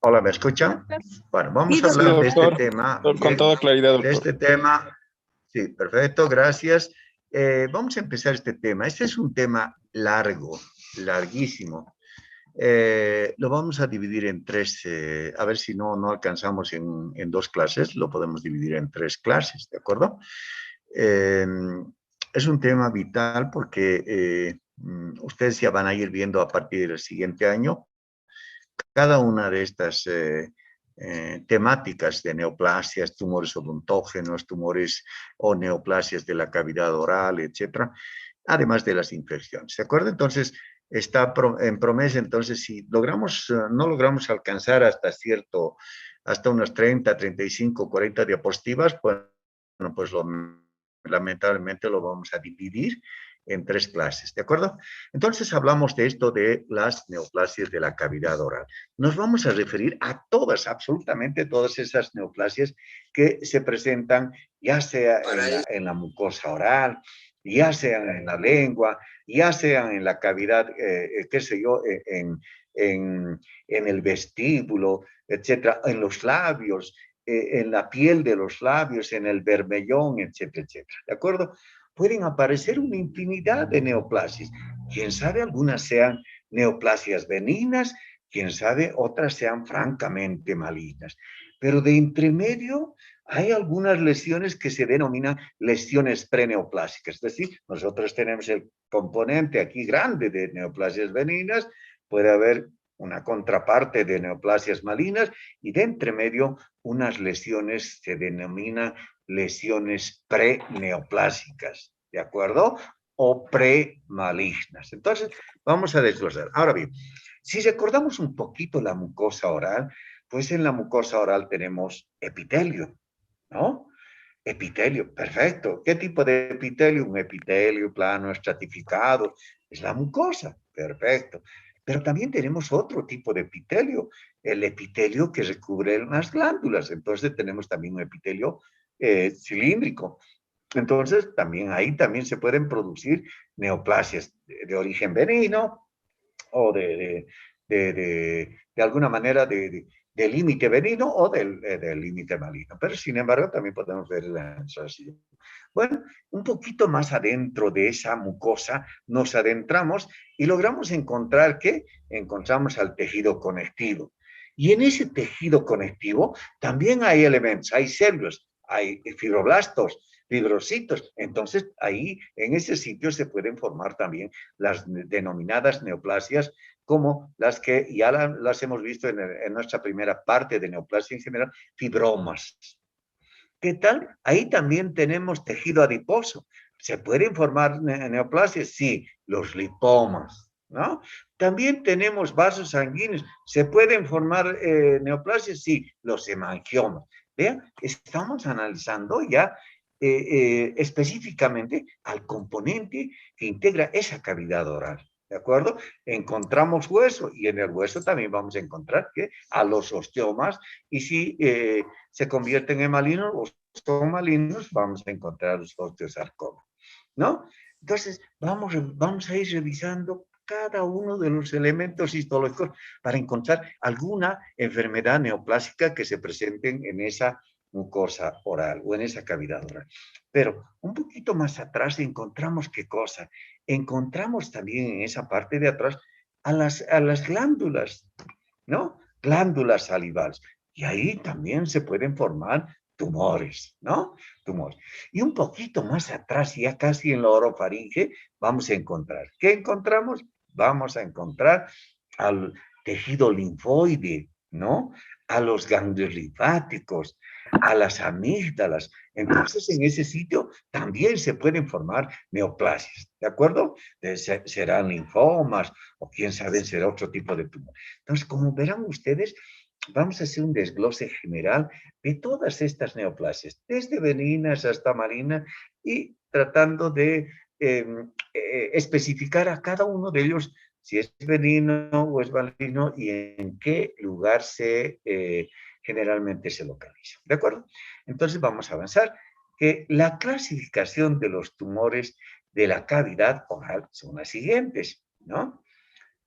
Hola, ¿me escuchan? Bueno, Sí, vamos a doctor. hablar de este doctor. tema. Con Bien, toda claridad, de doctor. este tema. Sí, perfecto, gracias. Vamos a empezar este tema. Este es un tema largo, larguísimo. Lo vamos a dividir en tres, a ver si no alcanzamos en dos clases, lo podemos dividir en tres clases, ¿de acuerdo? Eh, es un tema vital porque ustedes ya van a ir viendo a partir del siguiente año cada una de estas temáticas de neoplasias, tumores odontógenos, tumores o neoplasias de la cavidad oral, etcétera, además de las infecciones, ¿de acuerdo? Entonces, está en promesa, entonces, si logramos, no logramos alcanzar hasta unas 30, 35, 40 diapositivas, bueno, pues lamentablemente lo vamos a dividir en tres clases, ¿de acuerdo? Entonces hablamos de esto de las neoplasias de la cavidad oral. Nos vamos a referir a todas, absolutamente todas esas neoplasias que se presentan ya sea en la mucosa oral, ya sean en la lengua, ya sean en la cavidad, qué sé yo, en el vestíbulo, etcétera, en los labios, en la piel de los labios, en el bermellón, etcétera, etcétera. ¿De acuerdo? Pueden aparecer una infinidad de neoplasias. Quién sabe, algunas sean neoplasias benignas, quién sabe, otras sean francamente malignas. Pero de entremedio hay algunas lesiones que se denominan lesiones preneoplásicas. Es decir, nosotros tenemos el componente aquí grande de neoplasias benignas, puede haber una contraparte de neoplasias malignas y de entremedio unas lesiones se denominan lesiones preneoplásicas, ¿de acuerdo? O premalignas. Entonces, vamos a desglosar. Ahora bien, si recordamos un poquito la mucosa oral, pues en la mucosa oral tenemos epitelio, ¿no? Epitelio, perfecto. ¿Qué tipo de epitelio? Un epitelio plano, estratificado. Es la mucosa, perfecto. Pero también tenemos otro tipo de epitelio, el epitelio que recubre las glándulas. Entonces tenemos también un epitelio cilíndrico. Entonces también ahí también se pueden producir neoplasias de origen benigno o de alguna manera de límite benigno o del límite maligno. Pero sin embargo también podemos ver la asociación. Bueno, un poquito más adentro de esa mucosa nos adentramos y logramos encontrar que encontramos al tejido conectivo. Y en ese tejido conectivo también hay elementos, hay células, hay fibroblastos, fibrocitos. Entonces, ahí, en ese sitio, se pueden formar también las denominadas neoplasias, como las que ya las hemos visto en nuestra primera parte de neoplasia en general, fibromas. ¿Qué tal? Ahí también tenemos tejido adiposo. ¿Se pueden formar neoplasias? Sí, los lipomas, ¿no? También tenemos vasos sanguíneos. ¿Se pueden formar neoplasias? Sí, los hemangiomas. Vean, estamos analizando ya específicamente al componente que integra esa cavidad oral. ¿De acuerdo? Encontramos hueso y en el hueso también vamos a encontrar que a los osteomas y si se convierten en malignos o son malignos, vamos a encontrar los osteosarcomas, ¿no? Entonces, vamos a ir revisando cada uno de los elementos histológicos para encontrar alguna enfermedad neoplásica que se presenten en esa mucosa oral o en esa cavidad oral. Pero un poquito más atrás encontramos qué cosa. Encontramos también en esa parte de atrás a las glándulas, ¿no? Glándulas salivales. Y ahí también se pueden formar tumores, ¿no? Tumores. Y un poquito más atrás, ya casi en la orofaringe, vamos a encontrar. ¿Qué encontramos? Vamos a encontrar al tejido linfoide, ¿no? A los ganglios linfáticos, a las amígdalas. Entonces, en ese sitio también se pueden formar neoplasias, ¿de acuerdo? Serán linfomas o quién sabe, será otro tipo de tumor. Entonces, como verán ustedes, vamos a hacer un desglose general de todas estas neoplasias, desde benignas hasta malignas, y tratando de especificar a cada uno de ellos si es benigno o es maligno y en qué lugar generalmente se localiza. ¿De acuerdo? Entonces vamos a avanzar. Que la clasificación de los tumores de la cavidad oral son las siguientes, ¿no?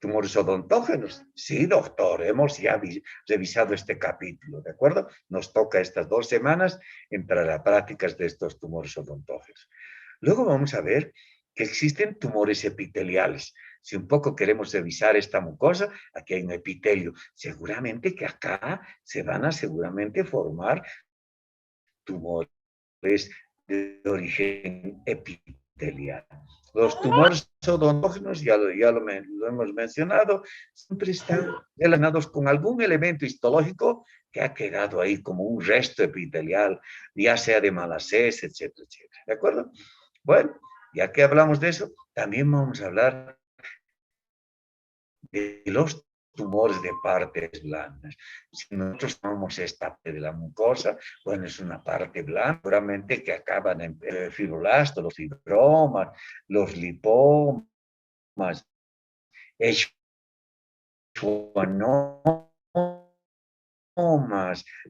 tumores odontógenos. Sí, doctor, hemos ya revisado este capítulo, ¿de acuerdo? Nos toca estas 2 semanas entrar a prácticas de estos tumores odontógenos. Luego vamos a ver que existen tumores epiteliales. Si un poco queremos revisar esta mucosa, aquí hay un epitelio. Seguramente que acá se van a seguramente formar tumores de origen epitelial. Los tumores odontógenos, lo hemos mencionado, siempre están relacionados con algún elemento histológico que ha quedado ahí como un resto epitelial, ya sea de Malassez, etcétera, etcétera. ¿De acuerdo? Bueno, ya que hablamos de eso, también vamos a hablar de los tumores de partes blandas. Si nosotros tomamos esta parte de la mucosa, bueno, es una parte blanda, seguramente que acaban en fibroblastos, los fibromas, los lipomas, schwannomas,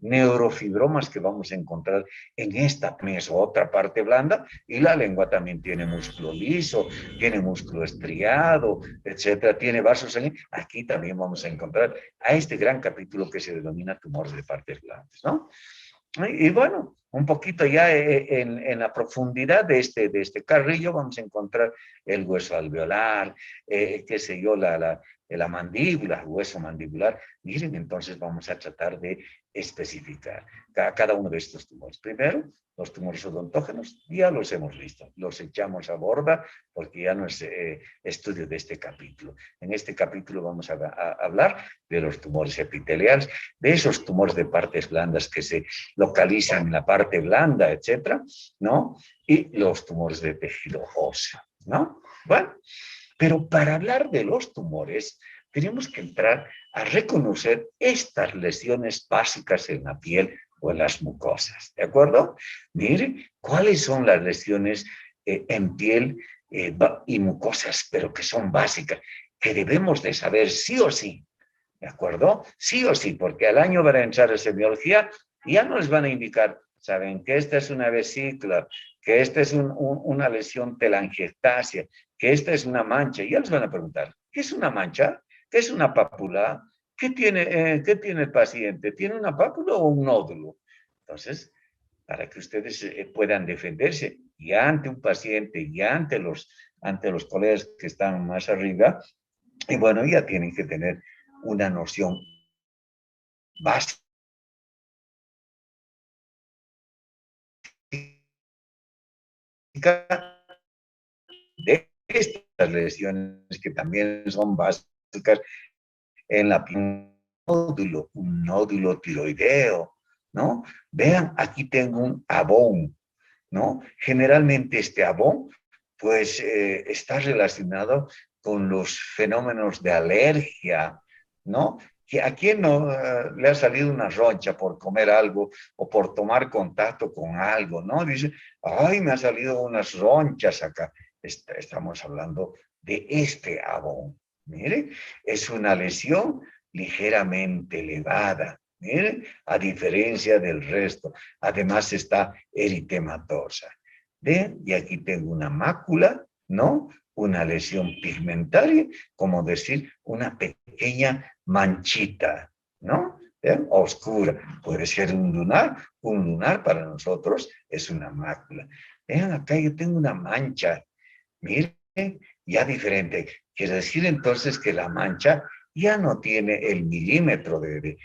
neurofibromas que vamos a encontrar en esta otra parte blanda, y la lengua también tiene músculo liso, tiene músculo estriado, etcétera, tiene vasos sanguíneos. Aquí también vamos a encontrar a este gran capítulo que se denomina tumores de partes blandas, ¿no? Y bueno, un poquito ya en la profundidad de este carrillo vamos a encontrar el hueso alveolar, qué sé yo, la mandíbula, el hueso mandibular. Miren, entonces vamos a tratar de especificar cada uno de estos tumores. Primero, los tumores odontógenos, ya los hemos visto, los echamos a borda porque ya no es estudio de este capítulo. En este capítulo vamos a hablar de los tumores epiteliales, de esos tumores de partes blandas que se localizan en la parte blanda, etcétera, ¿no? Y los tumores de tejido óseo, ¿no? Bueno, pero para hablar de los tumores, tenemos que entrar a reconocer estas lesiones básicas en la piel o en las mucosas, ¿de acuerdo? Mire, ¿cuáles son las lesiones en piel y mucosas, pero que son básicas, que debemos de saber sí o sí? ¿De acuerdo? Sí o sí, porque al año van a entrar a semiología y ya nos van a indicar, saben, que esta es una vesícula, que esta es una lesión telangiectasia, que esta es una mancha. Y ya les van a preguntar, ¿qué es una mancha? ¿Qué es una pápula? ¿Qué tiene el paciente? ¿Tiene una pápula o un nódulo? Entonces, para que ustedes puedan defenderse y ante un paciente y ante los colegas que están más arriba, y bueno, ya tienen que tener una noción básica de estas lesiones que también son básicas en la piel. Un nódulo tiroideo, ¿no? Vean, aquí tengo un abón, ¿no? Generalmente este abón, pues, está relacionado con los fenómenos de alergia, ¿no? ¿A quién no le ha salido una roncha por comer algo o por tomar contacto con algo, ¿no? Dice, ay, me ha salido unas ronchas acá. Estamos hablando de este abón. Mire, es una lesión ligeramente elevada, mire, a diferencia del resto. Además está eritematosa. ¿Ven? Y aquí tengo una mácula, ¿no? Una lesión pigmentaria, como decir, una pequeña manchita, ¿no? ¿Ven? Oscura. Puede ser un lunar para nosotros es una mácula. Vean, acá yo tengo una mancha, miren, ya diferente. Quiere decir entonces que la mancha ya no tiene el milímetro de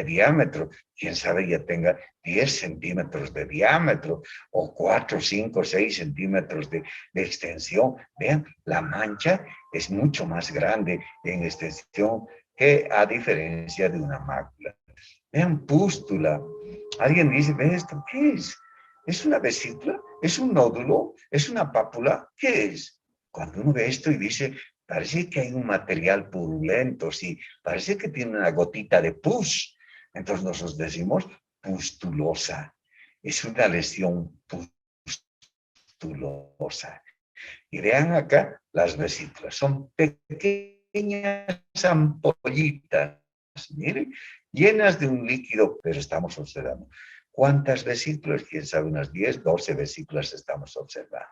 diámetro. Quién sabe, ya tenga 10 centímetros de diámetro o 4, 5, 6 centímetros de extensión. Vean, la mancha es mucho más grande en extensión que a diferencia de una mácula. Vean, pústula. Alguien dice, ¿ve esto qué es? ¿Es una vesícula? ¿Es un nódulo? ¿Es una pápula? ¿Qué es? Cuando uno ve esto y dice, parece que hay un material purulento, sí, parece que tiene una gotita de pus. Entonces nosotros decimos pustulosa. Es una lesión pustulosa. Y vean acá las vesículas. Son pequeñas ampollitas, miren, llenas de un líquido, pero estamos observando. ¿Cuántas vesículas? Quién sabe, unas 10, 12 vesículas estamos observando.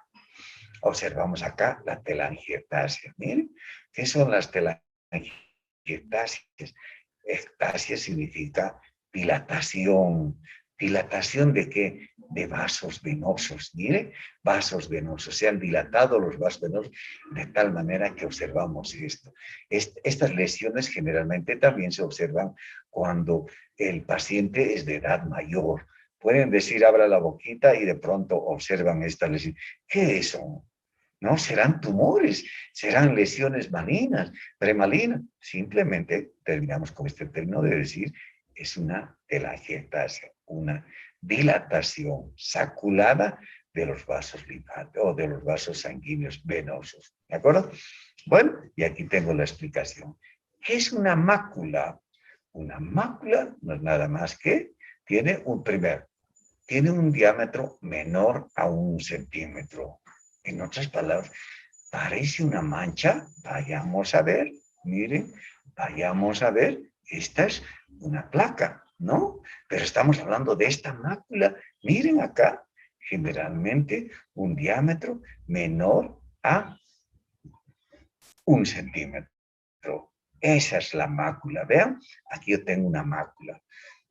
Observamos acá la telangiectasia. Miren, ¿qué son las telangiectasias? Ectasia significa dilatación. ¿Dilatación de qué? De vasos venosos. Mire, vasos venosos. Se han dilatado los vasos venosos de tal manera que observamos esto. Estas lesiones generalmente también se observan cuando el paciente es de edad mayor. Pueden decir, abra la boquita y de pronto observan esta lesión. ¿Qué son? No, serán tumores, serán lesiones malignas, premalinas. Simplemente terminamos con este término de decir, es una telangiectasia, una dilatación saculada de los vasos linfáticos o de los vasos sanguíneos venosos. ¿De acuerdo? Bueno, y aquí tengo la explicación. ¿Qué es una mácula? Una mácula no es nada más que tiene un diámetro menor a 1 centímetro. En otras palabras, parece una mancha. Vayamos a ver, miren, vayamos a ver. Esta es una placa, ¿no? Pero estamos hablando de esta mácula. Miren acá, generalmente un diámetro menor a 1 centímetro. Esa es la mácula. Vean, aquí yo tengo una mácula.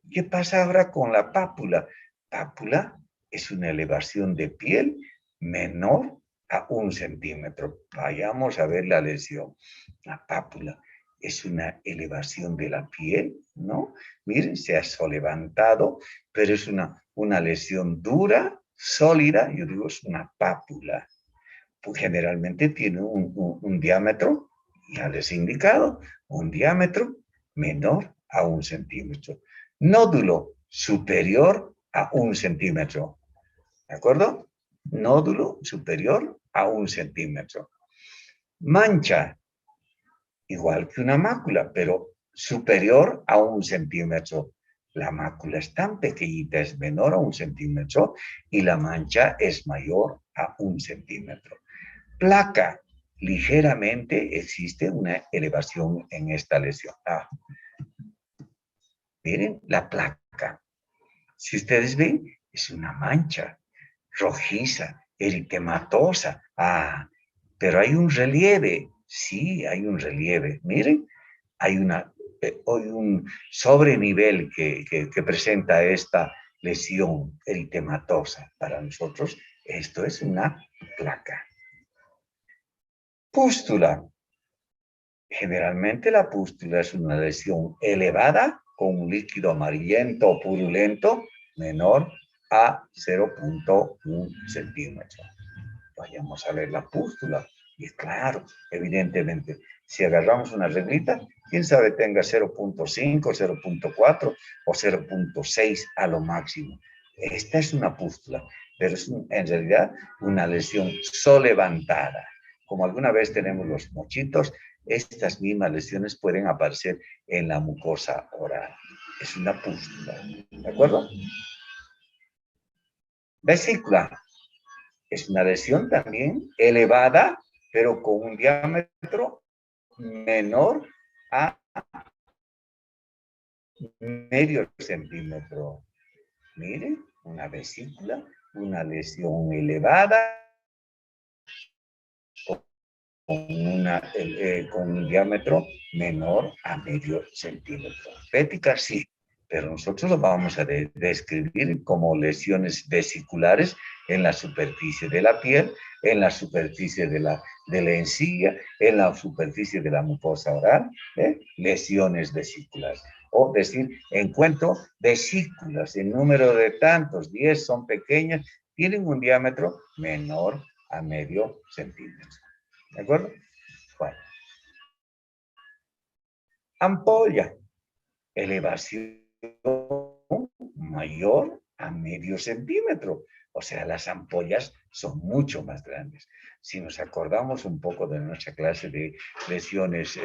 ¿Qué pasa ahora con la pápula? Pápula es una elevación de piel menor a 1 centímetro. Vayamos a ver la lesión. La pápula es una elevación de la piel, ¿no? Miren, se ha levantado, pero es una lesión dura, sólida, yo digo, es una pápula. Pues generalmente tiene un diámetro, ya les he indicado, un diámetro menor a 1 centímetro. Nódulo superior a 1 centímetro. ¿De acuerdo? Nódulo superior a 1 centímetro. Mancha, igual que una mácula, pero superior a 1 centímetro. La mácula es tan pequeñita, es menor a 1 centímetro, y la mancha es mayor a 1 centímetro. Placa, ligeramente existe una elevación en esta lesión. Miren la placa. Si ustedes ven, es una mancha rojiza, eritematosa. Pero hay un relieve. Sí, hay un relieve. Miren, hay un sobrenivel que presenta esta lesión eritematosa. Para nosotros, esto es una placa. Pústula. Generalmente la pústula es una lesión elevada con un líquido amarillento o purulento menor a 0.1 centímetro. Vayamos a ver la pústula. Y claro, evidentemente, si agarramos una reglita, quién sabe tenga 0.5, 0.4 o 0.6 a lo máximo. Esta es una pústula, pero es en realidad una lesión solevantada. Como alguna vez tenemos los mochitos, estas mismas lesiones pueden aparecer en la mucosa oral. Es una pústula, ¿de acuerdo? Vesícula. Es una lesión también elevada, pero con un diámetro menor a medio centímetro. Miren, una vesícula, una lesión elevada con un diámetro menor a medio centímetro. Pética sí, pero nosotros lo vamos a describir como lesiones vesiculares en la superficie de la piel, en la superficie de la encía, en la superficie de la mucosa oral, lesiones vesiculares. O decir, encuentro vesículas, el número de tantos, 10 son pequeñas, tienen un diámetro menor a medio centímetro. ¿De acuerdo? Bueno. Ampolla. Elevación mayor a medio centímetro. O sea, las ampollas son mucho más grandes. Si nos acordamos un poco de nuestra clase de lesiones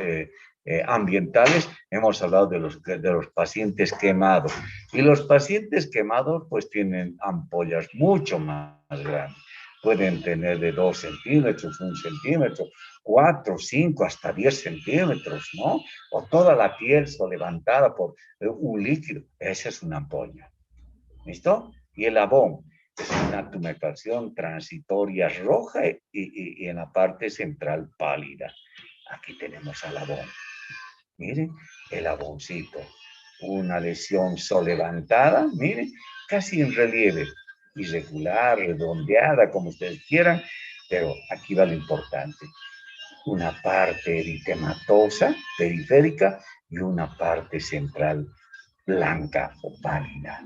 ambientales, hemos hablado de los pacientes quemados. Y los pacientes quemados pues tienen ampollas mucho más grandes. Pueden tener de 2 centímetros, 1 centímetro, 4, 5, hasta 10 centímetros, ¿no? O toda la piel levantada por un líquido. Esa es una ampolla. ¿Listo? Y el abón. es una tumefacción transitoria roja y en la parte central pálida. Aquí tenemos al abón. Miren, el aboncito. Una lesión solevantada, miren, casi en relieve. Irregular, redondeada, como ustedes quieran, pero aquí va lo importante. Una parte eritematosa, periférica, y una parte central blanca o pálida.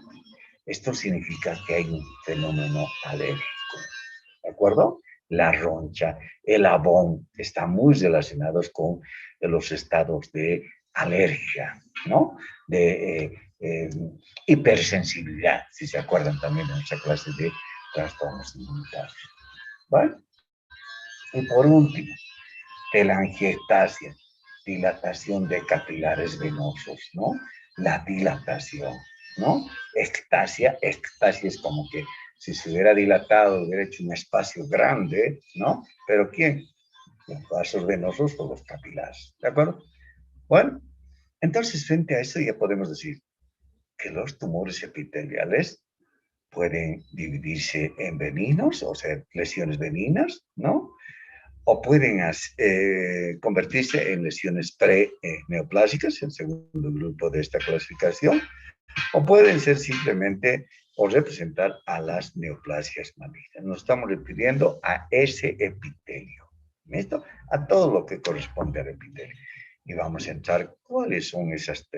Esto significa que hay un fenómeno alérgico, ¿de acuerdo? La roncha, el abón, están muy relacionados con los estados de alergia, ¿no? De hipersensibilidad, si se acuerdan también de nuestra clase de trastornos inmunitarios. ¿Vale? Y por último, telangiectasia, dilatación de capilares venosos, ¿no? La dilatación, ¿no? Ectasia es como que si se hubiera dilatado, hubiera hecho un espacio grande, ¿no? Pero ¿quién? Los vasos venosos o los capilares, ¿de acuerdo? Bueno, entonces frente a eso ya podemos decir que los tumores epiteliales pueden dividirse en benignos, o sea, lesiones benignas, ¿no? O pueden convertirse en lesiones pre-neoplásicas, el segundo grupo de esta clasificación, o pueden ser simplemente o representar a las neoplasias malignas. Nos estamos refiriendo a ese epitelio, ¿listo? A todo lo que corresponde al epitelio. Y vamos a entrar cuáles son esas.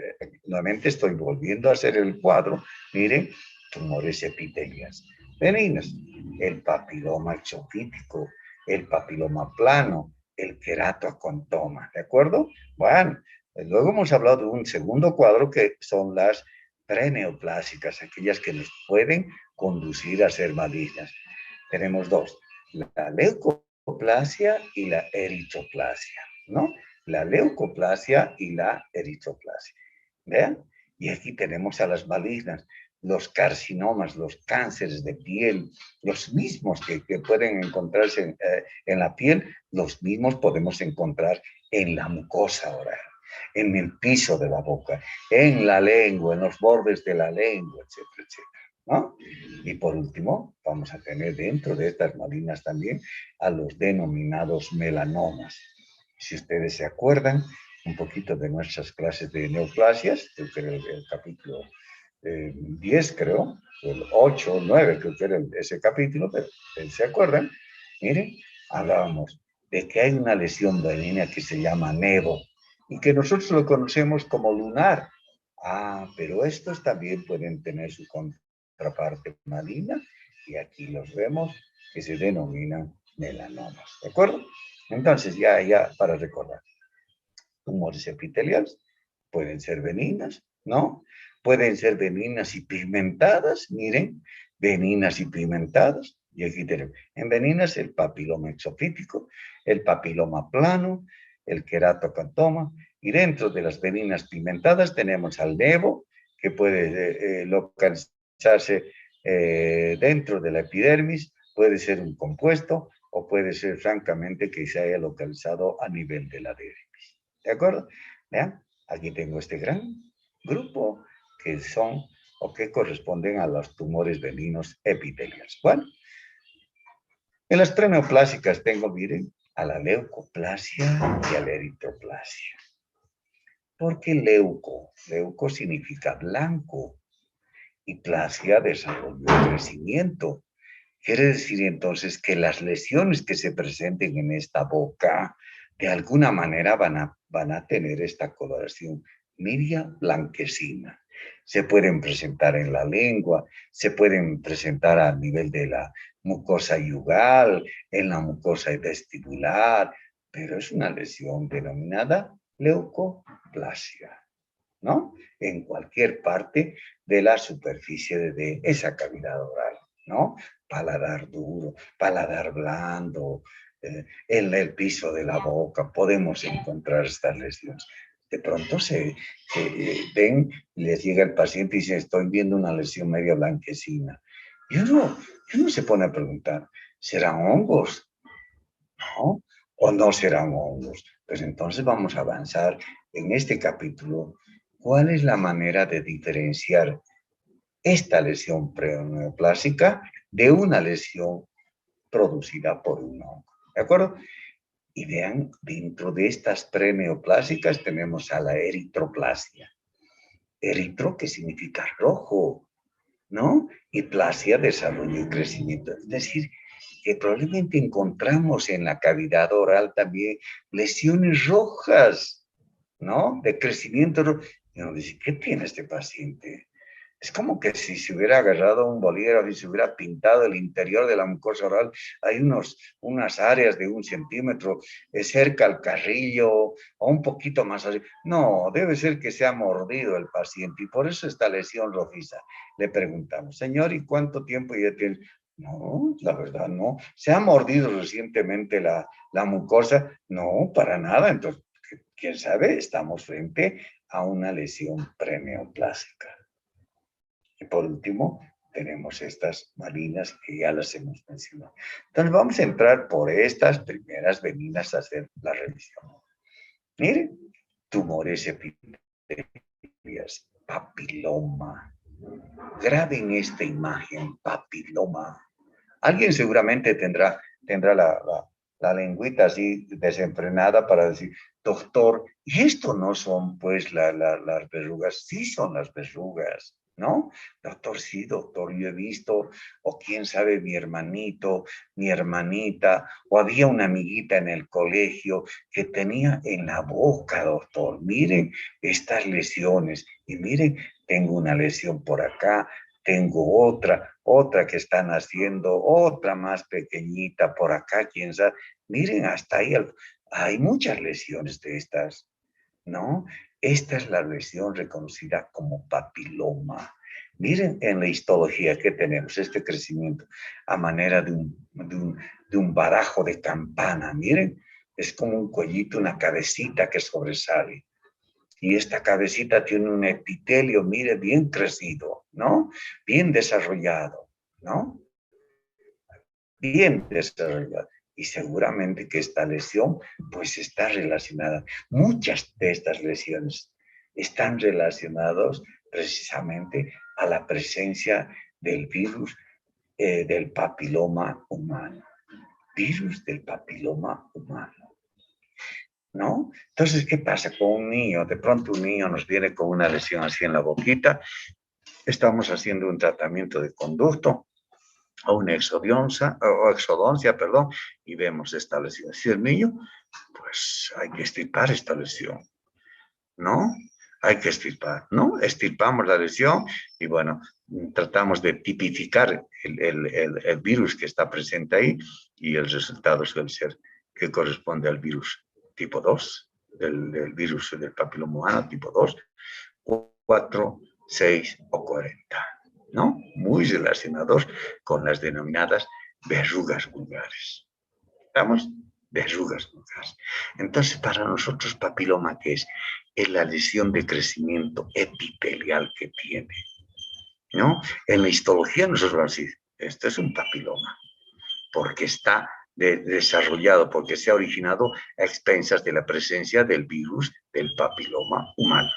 Nuevamente estoy volviendo a hacer el cuadro. Miren, tumores epiteliales benignos, el papiloma exofítico, el papiloma plano, el queratoacontoma, ¿de acuerdo? Bueno, luego hemos hablado de un segundo cuadro que son las preneoplásicas, aquellas que nos pueden conducir a ser malignas. Tenemos dos, la leucoplasia y la eritroplasia, ¿no? La leucoplasia y la eritroplasia. ¿Vean? Y aquí tenemos a las malignas, los carcinomas, los cánceres de piel, los mismos que pueden encontrarse en la piel, los mismos podemos encontrar en la mucosa oral, en el piso de la boca, en la lengua, en los bordes de la lengua, etcétera, etcétera, ¿no? Y por último, vamos a tener dentro de estas malignas también a los denominados melanomas. Si ustedes se acuerdan un poquito de nuestras clases de neoplasias, creo que era el capítulo 10, creo, el 8, 9, creo que era ese capítulo, pero se acuerdan, miren, hablábamos de que hay una lesión benigna que se llama nevo y que nosotros lo conocemos como lunar. Ah, pero estos también pueden tener su contraparte maligna y aquí los vemos que se denominan melanomas, ¿de acuerdo? Entonces, ya para recordar, tumores epiteliales pueden ser benignas, ¿no? Pueden ser benignas y pigmentadas, miren, benignas y pigmentadas. Y aquí tenemos, en benignas, el papiloma exofítico, el papiloma plano, el queratoacontoma, y dentro de las benignas pigmentadas tenemos al nevo, que puede localizarse dentro de la epidermis, puede ser un compuesto, o puede ser francamente que se haya localizado a nivel de la dermis. ¿De acuerdo? Vean, aquí tengo este gran grupo que son o que corresponden a los tumores benignos epiteliales. Bueno, en las preneoplásicas tengo, miren, a la leucoplasia y a la eritroplasia. ¿Por qué leuco? Leuco significa blanco y plasia desarrollo y crecimiento. Quiere decir entonces que las lesiones que se presenten en esta boca de alguna manera van a tener esta coloración media blanquecina. Se pueden presentar en la lengua, se pueden presentar a nivel de la mucosa yugal, en la mucosa vestibular, pero es una lesión denominada leucoplasia, ¿no? En cualquier parte de la superficie de esa cavidad oral, ¿no? Paladar duro, paladar blando, en el piso de la boca podemos encontrar estas lesiones. De pronto ven, les llega el paciente y dice, estoy viendo una lesión media blanquecina. Y uno se pone a preguntar, ¿serán hongos? ¿No? ¿O no serán hongos? Pues entonces vamos a avanzar en este capítulo. ¿Cuál es la manera de diferenciar esta lesión preneoplásica de una lesión producida por un hongo. ¿De acuerdo? Y vean, dentro de estas preneoplásicas tenemos a la eritroplasia. Eritro, que significa rojo, ¿no? Y plasia, desarrollo y crecimiento. Es decir, que probablemente encontramos en la cavidad oral también lesiones rojas, ¿no? De crecimiento. Y uno dice, ¿qué tiene este paciente? Es como que si se hubiera agarrado un bolígrafo y se hubiera pintado el interior de la mucosa oral. Hay unas áreas de 1 centímetro cerca al carrillo o un poquito más así. No, debe ser que se ha mordido el paciente y por eso esta lesión rojiza. Le preguntamos, señor, ¿y cuánto tiempo ya tiene? No, la verdad no. ¿Se ha mordido recientemente la mucosa? No, para nada. Entonces, quién sabe, estamos frente a una lesión preneoplásica. Y por último, tenemos estas marinas que ya las hemos mencionado. Entonces vamos a entrar por estas primeras venidas a hacer la revisión. Miren, tumores epiteliales, papiloma. Graben esta imagen, papiloma. Alguien seguramente tendrá la lengüita así desenfrenada para decir, doctor, ¿y esto no son pues las verrugas? Sí son las verrugas, ¿no? Doctor, sí, doctor, yo he visto, o quién sabe, mi hermanito, mi hermanita, o había una amiguita en el colegio que tenía en la boca, doctor, miren estas lesiones, y miren, tengo una lesión por acá, tengo otra que están haciendo, otra más pequeñita por acá, quién sabe. Miren, hasta ahí hay muchas lesiones de estas, ¿no? Esta es la lesión reconocida como papiloma. Miren en la histología que tenemos, este crecimiento a manera de un barajo de campana. Miren, es como un cuellito, una cabecita que sobresale. Y esta cabecita tiene un epitelio, mire, bien crecido, ¿no? Bien desarrollado, ¿no? Bien desarrollado. Y seguramente que esta lesión, pues está relacionada. Muchas de estas lesiones están relacionadas precisamente a la presencia del virus del papiloma humano. Virus del papiloma humano. ¿No? Entonces, ¿qué pasa con un niño? De pronto un niño nos viene con una lesión así en la boquita, estamos haciendo un tratamiento de conducto o una exodoncia, perdón, y vemos esta lesión. Si el niño, pues hay que extirpar esta lesión, ¿no? Hay que extirpar, ¿no? Extirpamos la lesión y bueno, tratamos de tipificar el virus que está presente ahí y el resultado suele ser que corresponde al virus tipo 2, del virus del papiloma humano tipo 2, 4, 6 o 40, ¿no? Muy relacionados con las denominadas verrugas vulgares. ¿Estamos? Verrugas vulgares. Entonces, para nosotros, papiloma, ¿qué es? Es la lesión de crecimiento epitelial que tiene, ¿no? En la histología nosotros vamos a decir, esto es un papiloma, porque está desarrollado, porque se ha originado a expensas de la presencia del virus del papiloma humano.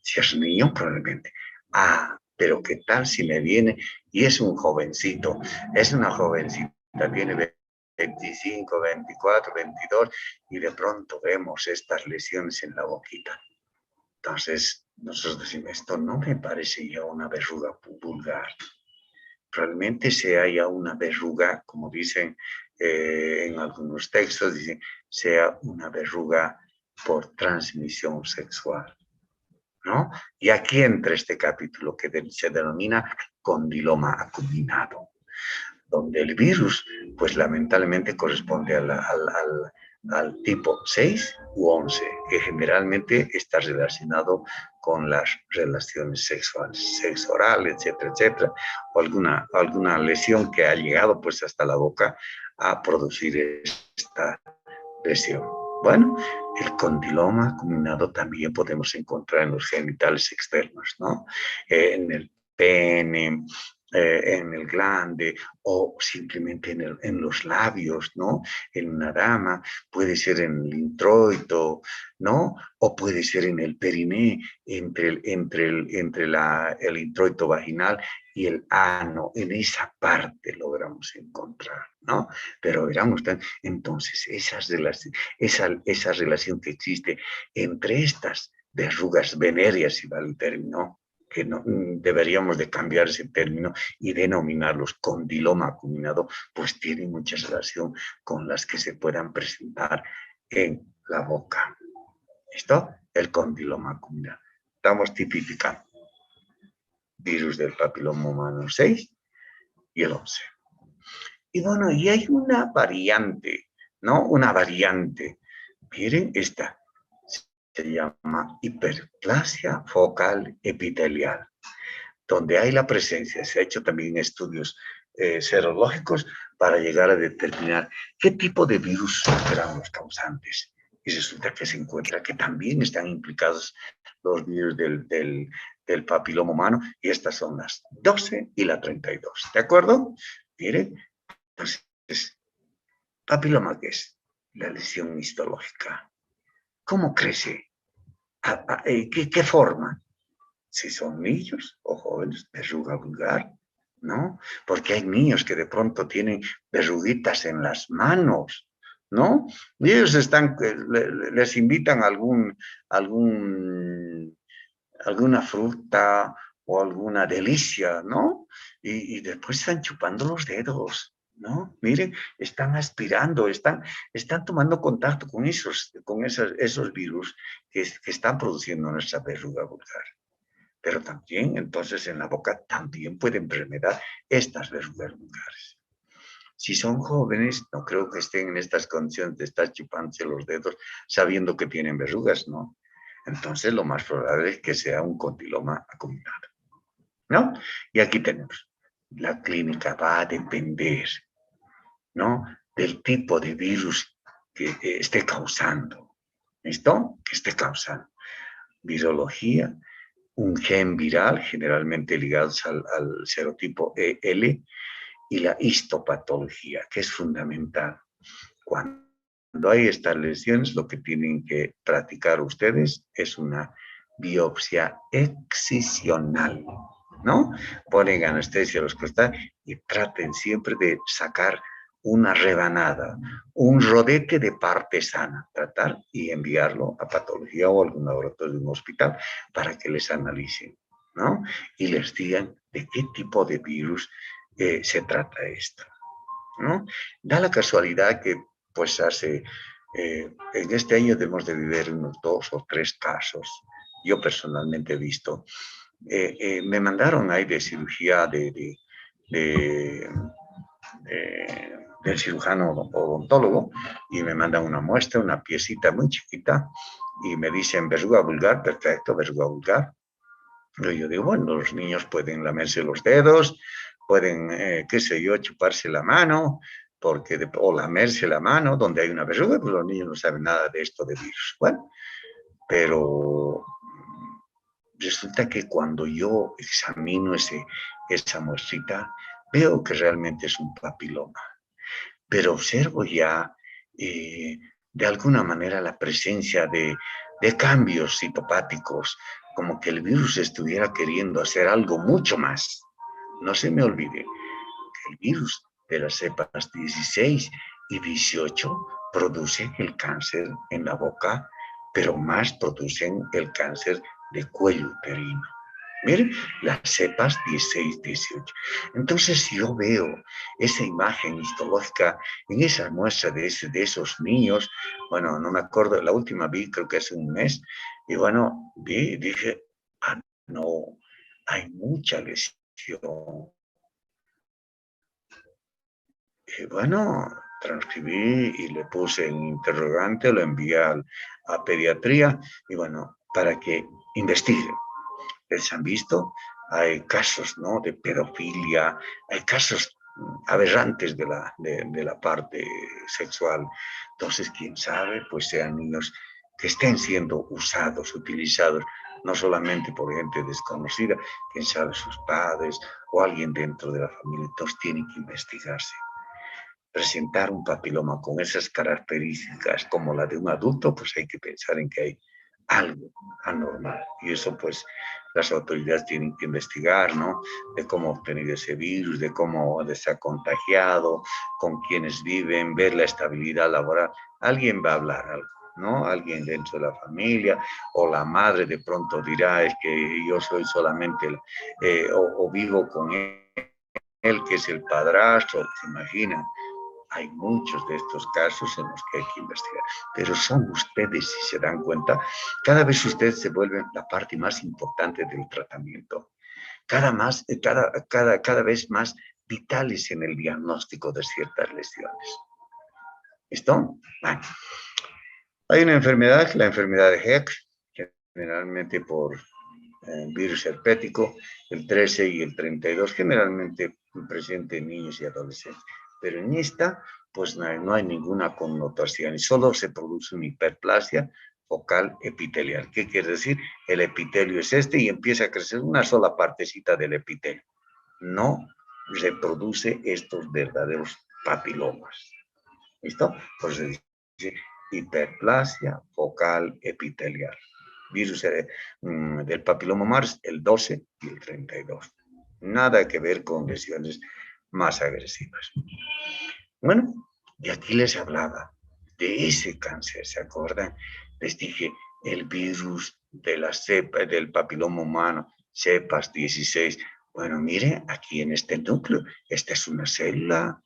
Si es un niño, probablemente. Ah, pero ¿qué tal si me viene y es un jovencito? Es una jovencita, tiene 25, 24, 22 y de pronto vemos estas lesiones en la boquita. Entonces, nosotros decimos, esto no me parece ya una verruga vulgar. Realmente se haya una verruga, como dicen en algunos textos, dicen, sea una verruga por transmisión sexual, ¿no? Y aquí entra este capítulo que se denomina condiloma acuminado, donde el virus, pues lamentablemente corresponde al tipo 6 u 11, que generalmente está relacionado con las relaciones sexuales, sexo oral, etcétera, etcétera, o alguna lesión que ha llegado pues hasta la boca a producir esta lesión. Bueno, el condiloma acuminado también podemos encontrar en los genitales externos, ¿no? En el pene, en el glande o simplemente en los labios, ¿no? En una dama, puede ser en el introito, ¿no? O puede ser en el periné, entre el introito vaginal y el ano, en esa parte logramos encontrar, ¿no? Pero veramos, entonces, esa relación que existe entre estas verrugas venéreas, si vale el término, que no, deberíamos de cambiar ese término y denominarlos condiloma acuminado, pues tiene mucha relación con las que se puedan presentar en la boca. ¿Listo? El condiloma acuminado. Estamos tipificando virus del papiloma humano 6 y el 11. Y bueno, y hay una variante, ¿no? Una variante. Miren esta. Se llama hiperplasia focal epitelial, donde hay la presencia. Se ha hecho también estudios serológicos para llegar a determinar qué tipo de virus eran los causantes. Y resulta que se encuentra que también están implicados los virus del papiloma humano, y estas son las 12 y la 32. ¿De acuerdo? Miren, entonces, papiloma, ¿qué es? La lesión histológica. ¿Cómo crece? ¿Qué forma? Si son niños o jóvenes, verruga vulgar, ¿no? Porque hay niños que de pronto tienen verruguitas en las manos, ¿no? Y ellos les invitan alguna fruta o alguna delicia, ¿no? Y después están chupando los dedos, ¿no? Miren, están aspirando, están tomando contacto con esos virus que están produciendo nuestra verruga vulgar. Pero también, entonces, en la boca también pueden permear estas verrugas vulgares. Si son jóvenes, no creo que estén en estas condiciones de estar chupándose los dedos sabiendo que tienen verrugas, ¿no? Entonces, lo más probable es que sea un condiloma acuminado, ¿no? Y aquí tenemos, la clínica va a depender, ¿no? Del tipo de virus que esté causando, ¿listo? Que esté causando. Virología, un gen viral, generalmente ligados al serotipo EL, y la histopatología, que es fundamental. Cuando hay estas lesiones, lo que tienen que practicar ustedes es una biopsia excisional, ¿no? Ponen anestesia a los costados y traten siempre de sacar una rebanada, un rodete de parte sana, tratar y enviarlo a patología o algún laboratorio de un hospital para que les analicen, ¿no? Y les digan de qué tipo de virus se trata esto, ¿no? Da la casualidad que, pues, en este año debemos de vivir unos 2 o 3 casos. Yo personalmente he visto. Me mandaron ahí de cirugía de, del cirujano odontólogo, y me mandan una muestra, una piecita muy chiquita, y me dicen verruga vulgar, perfecto, verruga vulgar. Pero yo digo, bueno, los niños pueden lamerse los dedos, pueden, qué sé yo, chuparse la mano, o lamerse la mano donde hay una verruga, pues los niños no saben nada de esto de virus. Bueno, pero resulta que cuando yo examino esa muestrita, veo que realmente es un papiloma. Pero observo ya, de alguna manera, la presencia de cambios citopáticos, como que el virus estuviera queriendo hacer algo mucho más. No se me olvide que el virus de las cepas 16 y 18 producen el cáncer en la boca, pero más producen el cáncer de cuello uterino. Miren, las cepas 16, 18. Entonces, si yo veo esa imagen histológica en esa muestra de esos niños, bueno, no me acuerdo, la última vi creo que hace un mes, y bueno, dije, no, hay mucha lesión. Y bueno, transcribí y le puse en interrogante, lo envié a pediatría, y bueno, para que investiguen. Se han visto, hay casos, ¿no?, de pedofilia, hay casos aberrantes de la parte sexual. Entonces, quién sabe, pues sean niños que estén siendo usados, utilizados no solamente por gente desconocida, quién sabe, sus padres o alguien dentro de la familia. Entonces tienen que investigarse. Presentar un papiloma con esas características como la de un adulto, pues hay que pensar en que hay algo anormal. Y eso pues las autoridades tienen que investigar, ¿no? De cómo ha obtenido ese virus, de cómo se ha contagiado, con quiénes viven, ver la estabilidad laboral. Alguien va a hablar algo, ¿no? Alguien dentro de la familia o la madre de pronto dirá, es que yo soy solamente, o vivo con él, que es el padrastro, ¿se imaginan? Hay muchos de estos casos en los que hay que investigar, pero son ustedes, si se dan cuenta, cada vez ustedes se vuelven la parte más importante del tratamiento, cada vez más vitales en el diagnóstico de ciertas lesiones. ¿Listo? Bueno, hay una enfermedad, la enfermedad de Heck, generalmente por virus herpético, el 13 y el 32, generalmente presente en niños y adolescentes. Pero en esta, pues no hay ninguna connotación, y solo se produce una hiperplasia focal epitelial. ¿Qué quiere decir? El epitelio es este y empieza a crecer una sola partecita del epitelio. No reproduce estos verdaderos papilomas. ¿Listo? Por eso dice hiperplasia focal epitelial. Virus del papiloma Mars, el 12 y el 32. Nada que ver con lesiones más agresivas. Bueno, y aquí les hablaba de ese cáncer, ¿se acuerdan? Les dije, el virus de la cepa, del papiloma humano, cepas 16. Bueno, miren, aquí en este núcleo, esta es una célula,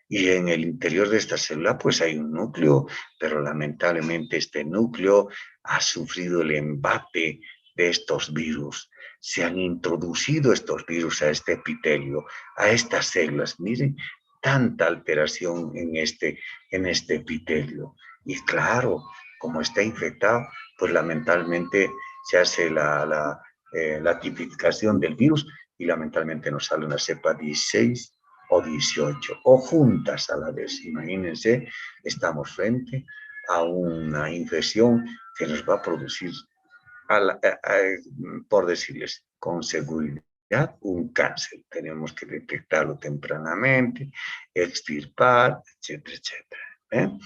y en el interior de esta célula pues hay un núcleo, pero lamentablemente este núcleo ha sufrido el embate de estos virus. Se han introducido estos virus a este epitelio, a estas células. Miren, tanta alteración en este epitelio. Y claro, como está infectado, pues lamentablemente se hace la tipificación del virus y lamentablemente nos sale una cepa 16 o 18, o juntas a la vez. Imagínense, estamos frente a una infección que nos va a producir, por decirles, con seguridad, un cáncer. Tenemos que detectarlo tempranamente, extirpar, etcétera, etcétera.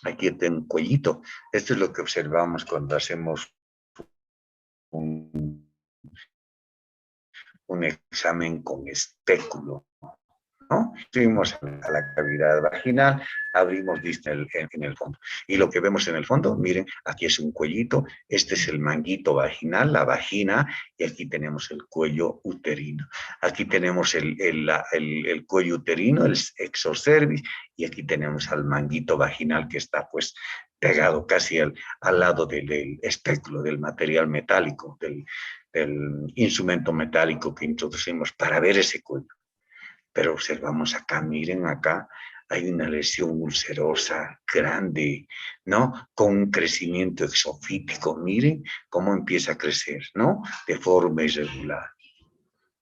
Aquí está un cuellito. Esto es lo que observamos cuando hacemos un examen con espéculo, ¿no? Subimos a la cavidad vaginal, abrimos vista en el fondo. Y lo que vemos en el fondo, miren, aquí es un cuellito, este es el manguito vaginal, la vagina, y aquí tenemos el cuello uterino. Aquí tenemos el cuello uterino, el exocervix, y aquí tenemos al manguito vaginal que está pues pegado casi al lado del espéculo, del material metálico, del instrumento metálico que introducimos para ver ese cuello. Pero observamos acá, miren acá, hay una lesión ulcerosa grande, ¿no? Con un crecimiento exofítico, miren cómo empieza a crecer, ¿no? De forma irregular.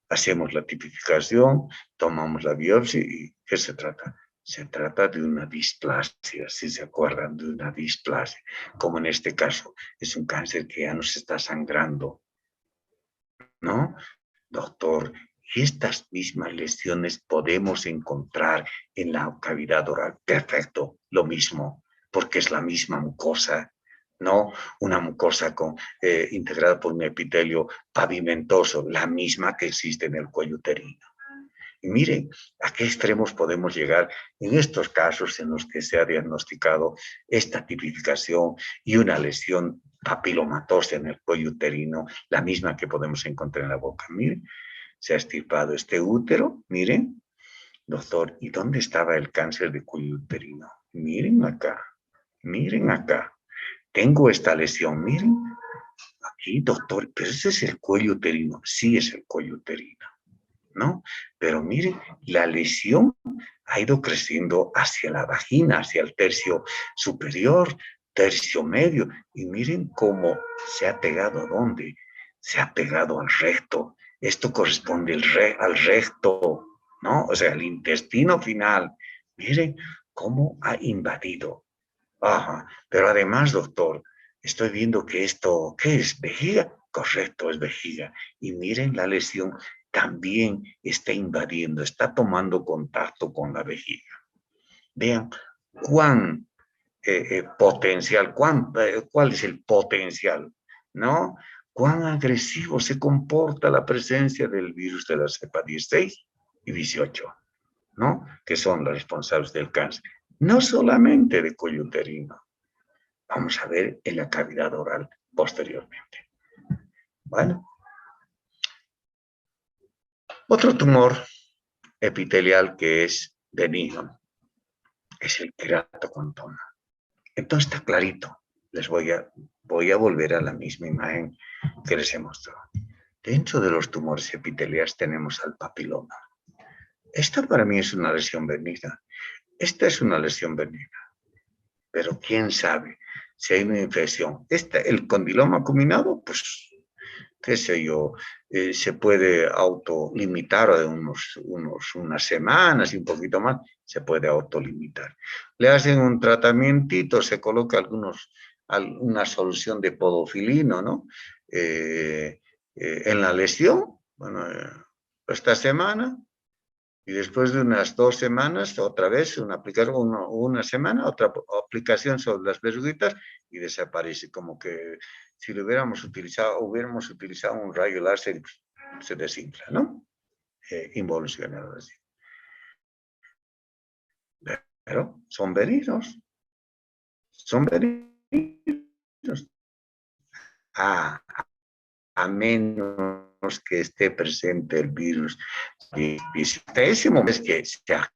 Hacemos la tipificación, tomamos la biopsia y ¿qué se trata? Se trata de una displasia, si se acuerdan, de una displasia, como en este caso es un cáncer que ya nos está sangrando, ¿no? Doctor, estas mismas lesiones podemos encontrar en la cavidad oral. Perfecto, lo mismo, porque es la misma mucosa, ¿no? Una mucosa integrada por un epitelio pavimentoso, la misma que existe en el cuello uterino. Y miren, a qué extremos podemos llegar en estos casos en los que se ha diagnosticado esta tipificación y una lesión papilomatosa en el cuello uterino, la misma que podemos encontrar en la boca. Miren, se ha extirpado este útero, miren, doctor, ¿y dónde estaba el cáncer de cuello uterino? Miren acá, tengo esta lesión, miren, aquí, doctor, pero ese es el cuello uterino, sí es el cuello uterino, ¿no? Pero miren, la lesión ha ido creciendo hacia la vagina, hacia el tercio superior, tercio medio, y miren cómo se ha pegado a dónde, se ha pegado al recto. Esto corresponde al recto, ¿no? O sea, el intestino final. Miren cómo ha invadido. Ajá. Pero además, doctor, estoy viendo que esto, ¿qué es? ¿Vejiga? Correcto, es vejiga. Y miren, la lesión también está invadiendo, está tomando contacto con la vejiga. Vean cuán potencial, cuál es el potencial, ¿no? Cuán agresivo se comporta la presencia del virus de la cepa 16 y 18, ¿no? Que son los responsables del cáncer. No solamente de cuello uterino. Vamos a ver en la cavidad oral posteriormente. Bueno, otro tumor epitelial que es benigno es el queratocontoma. Entonces está clarito. Voy a volver a la misma imagen que les he mostrado. Dentro de los tumores epiteliales tenemos al papiloma. Esta para mí es una lesión benigna. Esta es una lesión benigna. Pero quién sabe si hay una infección. El condiloma acuminado, pues, qué sé yo, se puede autolimitar de unas semanas y un poquito más, se puede autolimitar. Le hacen un tratamientito, se coloca una solución de podofilino, ¿no? En la lesión, bueno, esta semana, y después de unas 2 semanas, otra vez, una semana, otra aplicación sobre las verruguitas y desaparece. Como que si lo hubiéramos utilizado un rayo láser, se desinfla, ¿no? Involucionado así. Pero son benignos. Son benignos. A menos que esté presente el virus. Y hasta ese momento es que se activa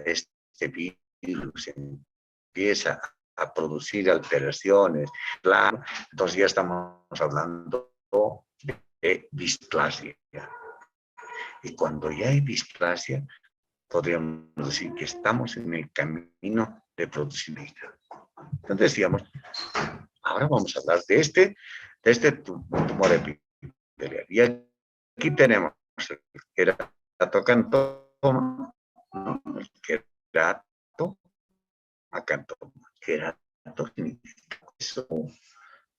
este virus, empieza a producir alteraciones, claro, entonces ya estamos hablando de displasia. Y cuando ya hay displasia, podríamos decir que estamos en el camino de producir vida. Entonces decíamos, ahora vamos a hablar de este tumor epitelial. Y aquí tenemos el queratocantoma, ¿no? El queratocantoma. Querato significa eso.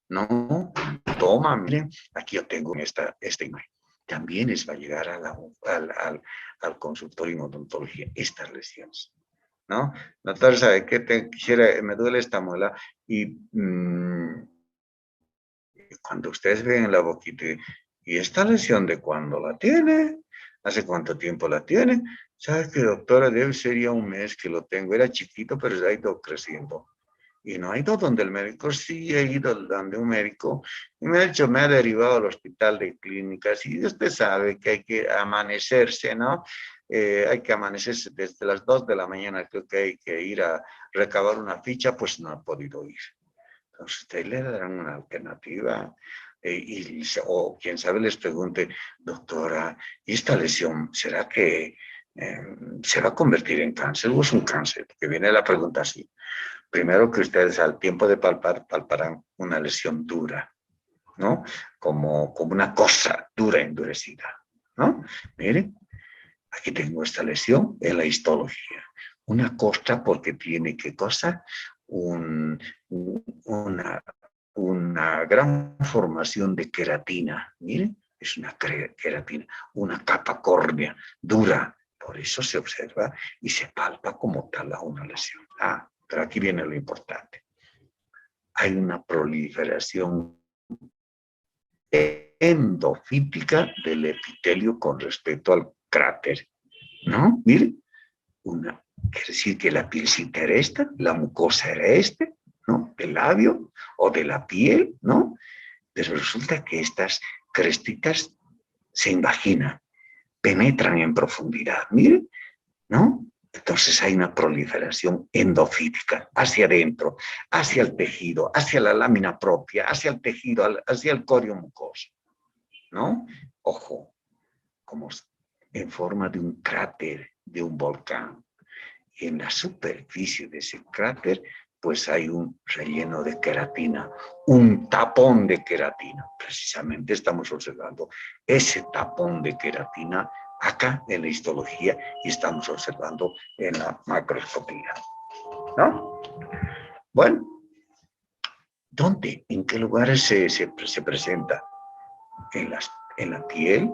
No, toma, miren, aquí yo tengo esta imagen. También les va a llegar al consultorio en odontología estas lesiones, ¿no? Doctor, ¿sabe qué? Me duele esta muela y cuando ustedes ven la boquita, ¿y esta lesión de cuándo la tiene? ¿Hace cuánto tiempo la tiene? ¿Sabe qué, doctora? Debe ser ya un mes que lo tengo. Era chiquito, pero se ha ido creciendo. Y no ha ido donde el médico, sí he ido donde un médico. Y me ha derivado al hospital de clínicas. Y usted sabe que hay que amanecerse, ¿no? Hay que amanecerse desde las 2 de la mañana. Creo que hay que ir a recabar una ficha, pues no ha podido ir. Entonces, usted le darán una alternativa. O quién sabe les pregunte, doctora, ¿y esta lesión será que se va a convertir en cáncer o es un cáncer? Porque viene la pregunta así. Primero que ustedes al tiempo de palparán una lesión dura, ¿no? Como una cosa dura, endurecida, ¿no? Miren, aquí tengo esta lesión en la histología. Una costra porque tiene, ¿qué cosa? Una gran formación de queratina. Miren, es una queratina, una capa córnea dura. Por eso se observa y se palpa como tal a una lesión. Pero aquí viene lo importante. Hay una proliferación endofítica del epitelio con respecto al cráter, ¿no? Miren, quiere decir que la pielcita era esta, la mucosa era ¿no? Del labio o de la piel, ¿no? Pero resulta que estas crestitas se invaginan, penetran en profundidad, miren, ¿no? Entonces hay una proliferación endofítica hacia adentro, hacia el tejido, hacia la lámina propia, hacia el tejido, hacia el corio mucoso, ¿no? Ojo, como en forma de un cráter de un volcán. Y en la superficie de ese cráter, pues hay un relleno de queratina, un tapón de queratina. Precisamente estamos observando ese tapón de queratina acá en la histología y estamos observando en la macroscopía, ¿no? Bueno, ¿Dónde? ¿En qué lugares se presenta? En la piel,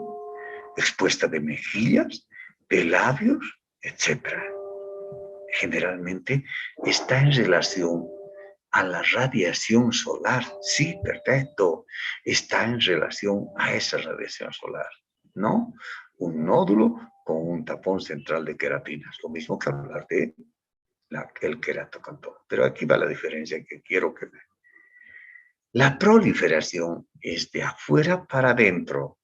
expuesta de mejillas, de labios, etcétera. Generalmente está en relación a la radiación solar. Sí, perfecto. Está en relación a esa radiación solar, ¿no? Un nódulo con un tapón central de queratina. Es lo mismo que hablar de el queratocontón. Pero aquí va la diferencia que quiero que vean. La proliferación es de afuera para adentro.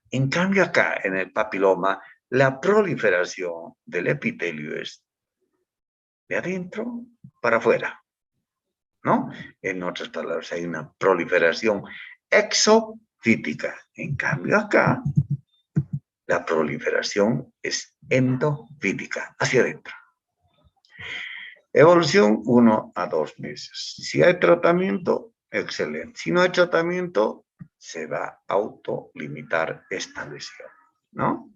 En cambio acá, en el papiloma, la proliferación del epitelio es de adentro para afuera, ¿no? En otras palabras, hay una proliferación exofítica. En cambio acá, la proliferación es endofítica, hacia adentro. Evolución 1 a 2 meses. Si hay tratamiento, excelente. Si no hay tratamiento, se va a autolimitar esta lesión, ¿no?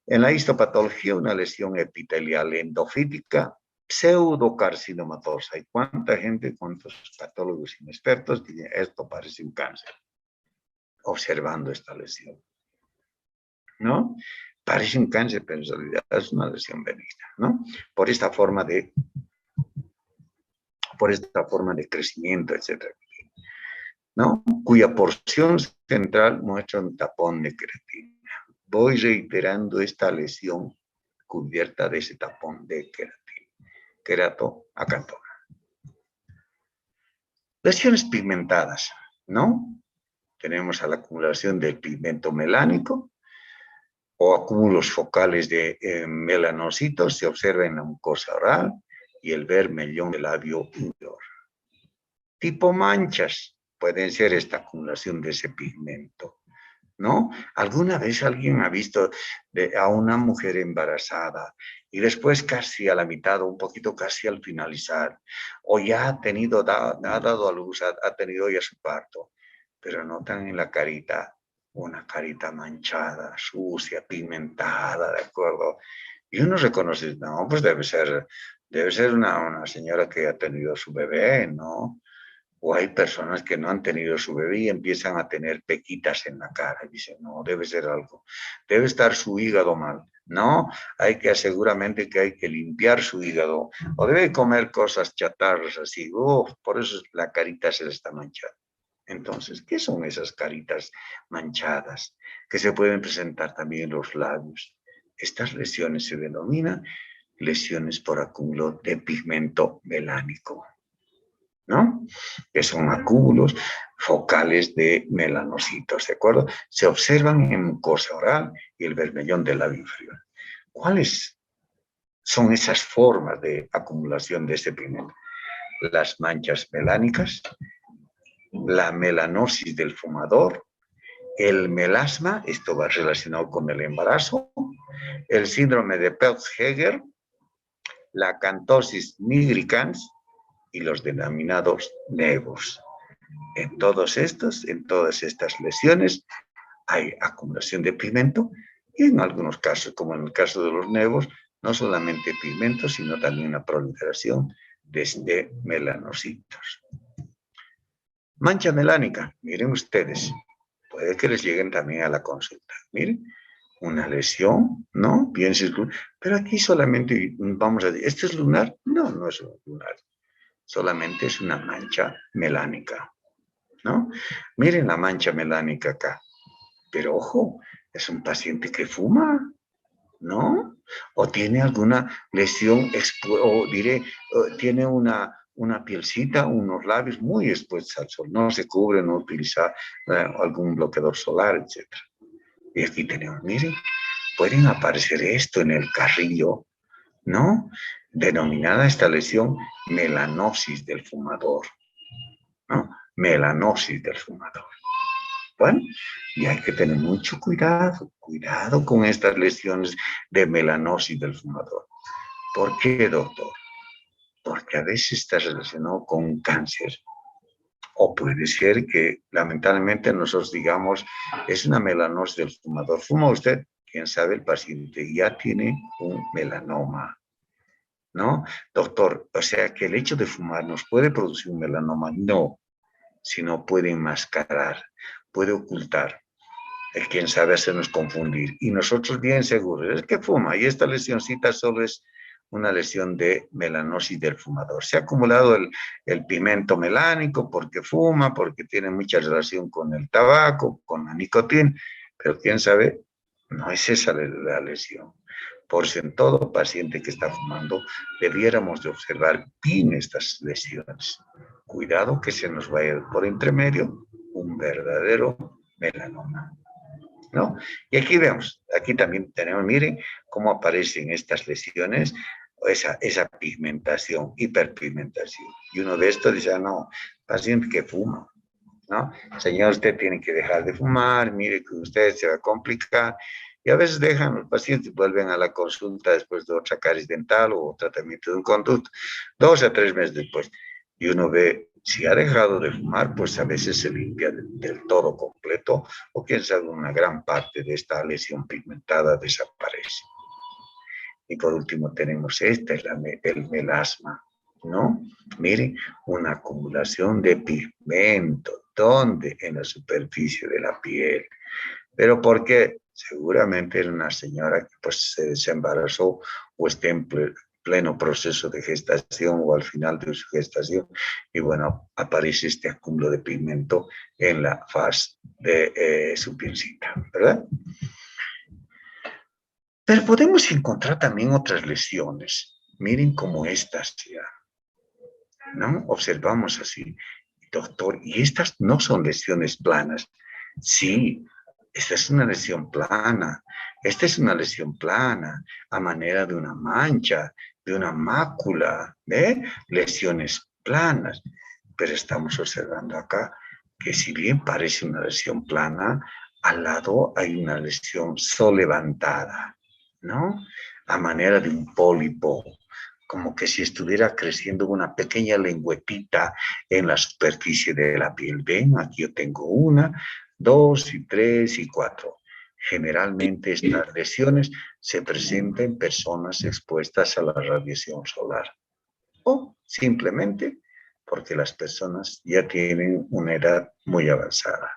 En la histopatología, una lesión epitelial endofítica pseudocarcinomatosa. ¿Y cuánta gente, cuántos patólogos inexpertos dicen esto parece un cáncer? Observando esta lesión, ¿no? Parece un cáncer, pero en realidad es una lesión benigna, ¿no? Por esta forma de crecimiento, etcétera, ¿no? Cuya porción central muestra un tapón de queratina. Voy reiterando esta lesión cubierta de ese tapón de queratina. Queratoacantona. Lesiones pigmentadas, ¿no? Tenemos a la acumulación del pigmento melánico o acúmulos focales de melanocitos, se observa en la mucosa oral y el vermellón del labio inferior. Tipo manchas pueden ser esta acumulación de ese pigmento, ¿no? ¿Alguna vez alguien ha visto a una mujer embarazada y después casi a la mitad o un poquito casi al finalizar, o ya ha dado a luz, ha tenido ya su parto, pero notan en la carita una carita manchada, sucia, pigmentada, ¿de acuerdo? Y uno reconoce, no, pues debe ser una señora que ha tenido su bebé, ¿no? O hay personas que no han tenido su bebé y empiezan a tener pequitas en la cara. Y dicen, no, debe ser algo. Debe estar su hígado mal. No, seguramente que hay que limpiar su hígado. O debe comer cosas chatarras así. Por eso la carita se le está manchando. Entonces, ¿qué son esas caritas manchadas? Que se pueden presentar también en los labios. Estas lesiones se denominan lesiones por acúmulo de pigmento melánico, ¿no? Que son acúmulos focales de melanocitos, ¿de acuerdo? Se observan en mucosa oral y el vermellón del labio inferior. ¿Cuáles son esas formas de acumulación de este pigmento? Las manchas melánicas, la melanosis del fumador, el melasma, esto va relacionado con el embarazo, el síndrome de Peutz-Jeghers, la acantosis nigricans y los denominados nevos. En todas estas lesiones hay acumulación de pigmento y en algunos casos, como en el caso de los nevos, no solamente pigmento, sino también una proliferación de melanocitos. Mancha melánica, miren ustedes, puede que les lleguen también a la consulta. Miren, una lesión, ¿no? Bien circular, pero aquí solamente vamos a decir, ¿esto es lunar? No, no es lunar, solamente es una mancha melánica, ¿no? Miren la mancha melánica acá, pero ojo, es un paciente que fuma, ¿no? O tiene alguna lesión, tiene una pielcita, unos labios muy expuestos al sol, no se cubre, no utiliza algún bloqueador solar, etc. Y aquí tenemos, miren, pueden aparecer esto en el carrillo, ¿no? Denominada esta lesión melanosis del fumador, ¿no? Melanosis del fumador. Bueno, y hay que tener mucho cuidado con estas lesiones de melanosis del fumador. ¿Por qué, doctor? Porque a veces está relacionado con un cáncer. O puede ser que, lamentablemente, nosotros digamos, es una melanosis del fumador. ¿Fuma usted? Quién sabe, el paciente ya tiene un melanoma, ¿no? Doctor, o sea que el hecho de fumar nos puede producir un melanoma. No, sino puede enmascarar, puede ocultar. Quién sabe hacernos confundir. Y nosotros bien seguros, es que fuma. Y esta lesioncita solo es una lesión de melanosis del fumador. Se ha acumulado el pigmento melánico porque fuma, porque tiene mucha relación con el tabaco, con la nicotina, pero quién sabe, no es esa la lesión. Por si en todo paciente que está fumando, debiéramos de observar bien estas lesiones. Cuidado que se nos vaya por entre medio un verdadero melanoma, ¿no? Y aquí vemos, aquí también tenemos, miren cómo aparecen estas lesiones, esa pigmentación, hiperpigmentación. Y uno de estos dice, no, paciente que fuma, ¿no? Señor, usted tiene que dejar de fumar, mire que usted se va a complicar. Y a veces dejan los pacientes, vuelven a la consulta después de otra caries dental o tratamiento de un conducto, 2 a 3 meses después. Y uno ve, si ha dejado de fumar, pues a veces se limpia del todo completo, o quién sabe, una gran parte de esta lesión pigmentada desaparece. Y por último tenemos esta, es el melasma, ¿no? Miren, una acumulación de pigmento. ¿Dónde? En la superficie de la piel. ¿Pero por qué? Seguramente era una señora que pues se embarazó o está en pleno proceso de gestación o al final de su gestación y bueno, aparece este acúmulo de pigmento en la faz de su pielcita, ¿verdad? Pero podemos encontrar también otras lesiones. Miren como estas ya, ¿no? Observamos así, doctor, y estas no son lesiones planas. Sí, esta es una lesión plana. Esta es una lesión plana, a manera de una mancha, de una mácula, ¿eh? Lesiones planas. Pero estamos observando acá que si bien parece una lesión plana, al lado hay una lesión solevantada, ¿no? A manera de un pólipo, como que si estuviera creciendo una pequeña lengüetita en la superficie de la piel. Ven, aquí yo tengo 1, 2 y 3 y 4. Generalmente estas lesiones se presentan en personas expuestas a la radiación solar o simplemente porque las personas ya tienen una edad muy avanzada.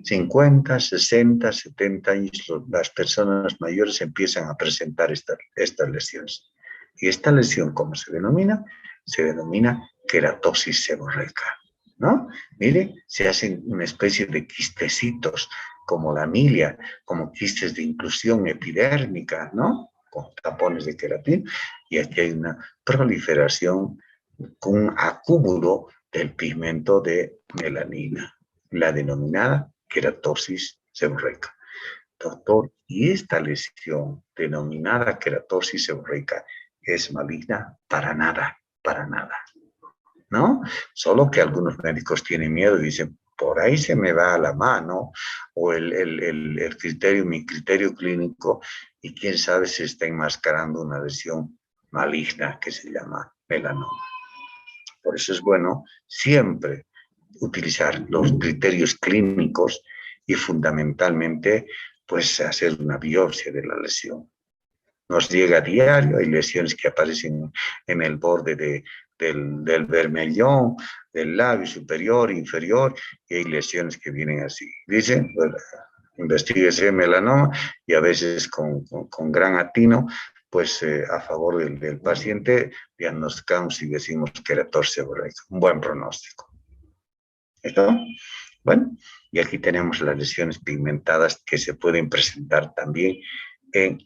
50, 60, 70 años, las personas mayores empiezan a presentar estas lesiones. Y esta lesión, ¿cómo se denomina? Se denomina queratosis seborreica, ¿no? Mire, se hacen una especie de quistecitos, como la milia, como quistes de inclusión epidérmica, ¿no? Con tapones de queratina, y aquí hay una proliferación con un acúmulo del pigmento de melanina, la denominada queratosis seborreica. Doctor, ¿y esta lesión denominada queratosis seborreica es maligna? Para nada, para nada, ¿no? Solo que algunos médicos tienen miedo y dicen, por ahí se me va a la mano, o el criterio, mi criterio clínico, y quién sabe si está enmascarando una lesión maligna que se llama melanoma. Por eso es bueno siempre utilizar los criterios clínicos y fundamentalmente, pues, hacer una biopsia de la lesión. Nos llega a diario, hay lesiones que aparecen en el borde del bermellón, del labio superior, inferior, y hay lesiones que vienen así. Dicen, bueno, investíguese melanoma y a veces con gran atino, pues a favor del paciente, diagnosticamos y decimos que era torce seborreica. Un buen pronóstico. ¿Esto? Bueno, y aquí tenemos las lesiones pigmentadas que se pueden presentar también en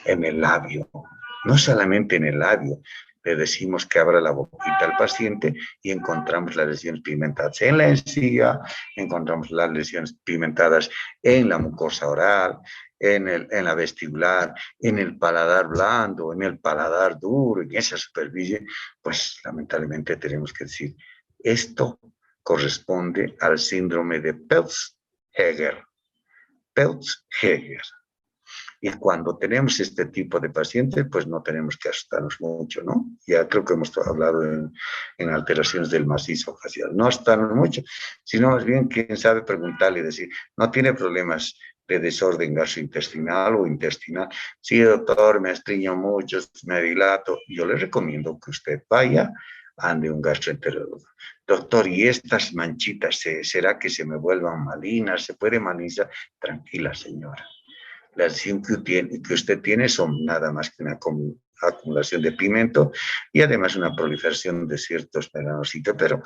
el labio. No solamente en el labio, le decimos que abra la boquita al paciente y encontramos las lesiones pigmentadas en la encía, encontramos las lesiones pigmentadas en la mucosa oral, en la vestibular, en el paladar blando, en el paladar duro, en esa superficie, pues lamentablemente tenemos que decir, esto corresponde al síndrome de Peltz-Heger. Peltz-Heger. Y cuando tenemos este tipo de pacientes, pues no tenemos que asustarnos mucho, ¿no? Ya creo que hemos hablado en alteraciones del macizo facial. No asustarnos mucho, sino más bien, quién sabe, preguntarle y decir, no tiene problemas de desorden gastrointestinal o intestinal. Sí, doctor, me estriño mucho, me dilato. Yo le recomiendo que usted vaya ande un gastroenterólogo. Doctor, ¿y estas manchitas, será que se me vuelvan malignas? ¿Se puede malinizar? Tranquila, señora. La lesión que usted tiene son nada más que una acumulación de pigmento y además una proliferación de ciertos melanocitos, pero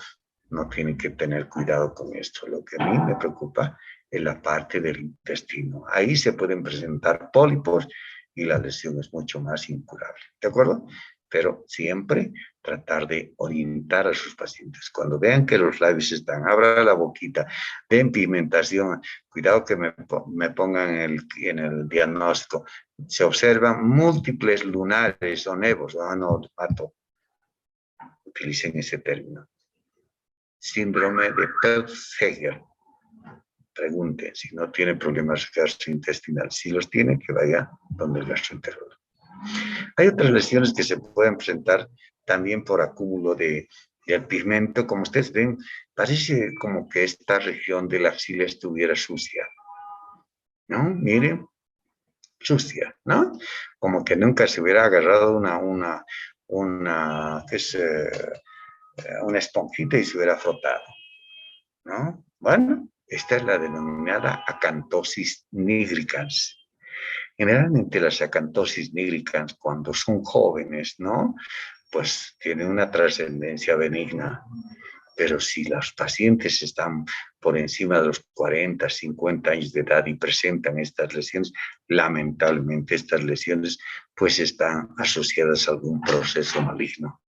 no tiene que tener cuidado con esto. Lo que a mí me preocupa es la parte del intestino. Ahí se pueden presentar pólipos y la lesión es mucho más incurable. ¿De acuerdo? Pero siempre tratar de orientar a sus pacientes. Cuando vean que los labios están, abra la boquita, ven pigmentación, cuidado que me pongan en el diagnóstico. Se observan múltiples lunares o nevos. Ah, no, mato. Utilicen ese término. Síndrome de Peutz-Jeghers. Pregunte si no tiene problemas gastrointestinales. Si los tiene, que vaya donde el gastroenterólogo. Hay otras lesiones que se pueden presentar también por acúmulo de pigmento. Como ustedes ven, parece como que esta región de la axila estuviera sucia, ¿no? Miren, sucia, ¿no? Como que nunca se hubiera agarrado una esponjita y se hubiera frotado, ¿no? Bueno, esta es la denominada acantosis nigricans. Generalmente las acantosis nigricans, cuando son jóvenes, ¿no? Pues tienen una trascendencia benigna. Pero si los pacientes están por encima de los 40, 50 años de edad y presentan estas lesiones, lamentablemente estas lesiones pues están asociadas a algún proceso maligno,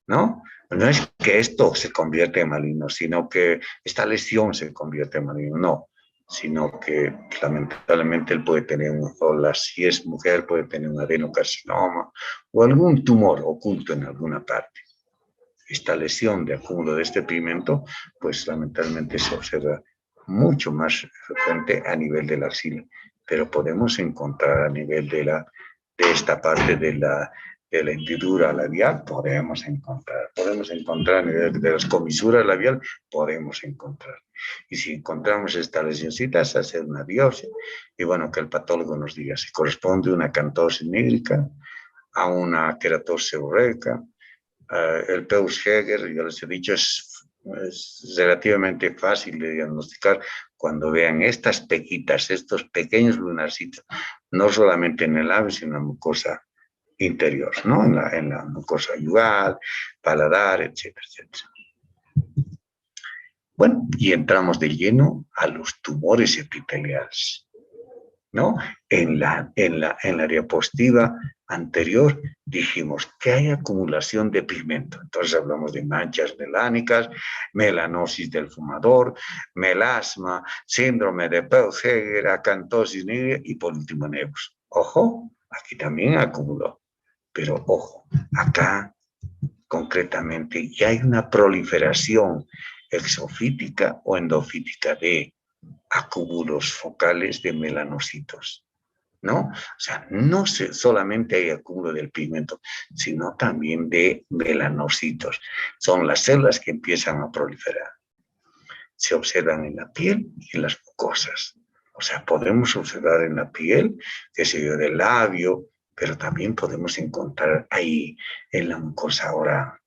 ¿no? No es que esto se convierte en maligno, sino que esta lesión se convierte en maligno, no, sino que lamentablemente él puede tener, si es mujer, puede tener un adenocarcinoma o algún tumor oculto en alguna parte. Esta lesión de acúmulo de este pigmento, pues lamentablemente se observa mucho más frecuente a nivel de la axila, pero podemos encontrar a nivel de esta parte de la hendidura labial, podemos encontrar a nivel de las comisuras labial, podemos encontrar. Y si encontramos esta lesioncita, es hacer una biopsia, y bueno, que el patólogo nos diga si corresponde a una acantosis nígrica, a una queratosis seborreica. El Peutz-Jeghers, ya les he dicho, es relativamente fácil de diagnosticar cuando vean estas pequitas, estos pequeños lunarcitos, no solamente en el labio, sino en la mucosa interior, ¿no? En la mucosa yugal, paladar, etcétera, etcétera. Bueno, y entramos de lleno a los tumores epiteliales, ¿no? En la diapositiva anterior dijimos que hay acumulación de pigmento. Entonces hablamos de manchas melánicas, melanosis del fumador, melasma, síndrome de Peutz-Jeghers, acantosis y por último nevos. Ojo, aquí también acumuló. Pero ojo, acá concretamente ya hay una proliferación exofítica o endofítica de acúmulos focales de melanocitos, ¿no? O sea, no solamente hay acúmulo del pigmento, sino también de melanocitos. Son las células que empiezan a proliferar. Se observan en la piel y en las mucosas. O sea, podemos observar en la piel, qué sé yo, del labio, pero también podemos encontrar ahí en la mucosa oral,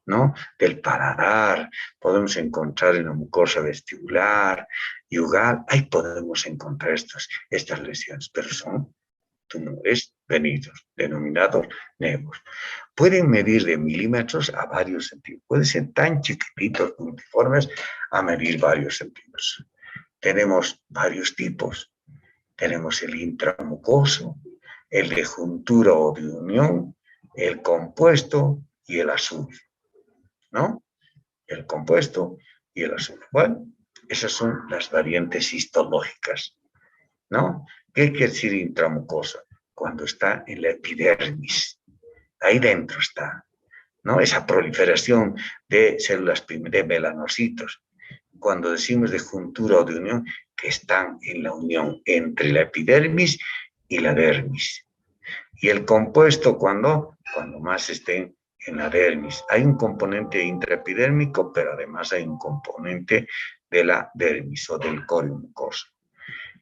¿no? Del paladar, podemos encontrar en la mucosa vestibular, yugal, ahí podemos encontrar estas lesiones, pero son tumores benignos, denominados nevos. Pueden medir de milímetros a varios centímetros, pueden ser tan chiquititos, multiformes, a medir varios centímetros. Tenemos varios tipos. Tenemos el intramucoso, el de juntura o de unión, el compuesto y el azul, ¿no? El compuesto y el azul. Bueno, esas son las variantes histológicas, ¿no? ¿Qué quiere decir intramucosa? Cuando está en la epidermis. Ahí dentro está, ¿no? Esa proliferación de células de melanocitos. Cuando decimos de juntura o de unión, que están en la unión entre la epidermis y la dermis. Y el compuesto, cuando más estén en la dermis. Hay un componente intraepidérmico, pero además hay un componente de la dermis o del corio mucoso.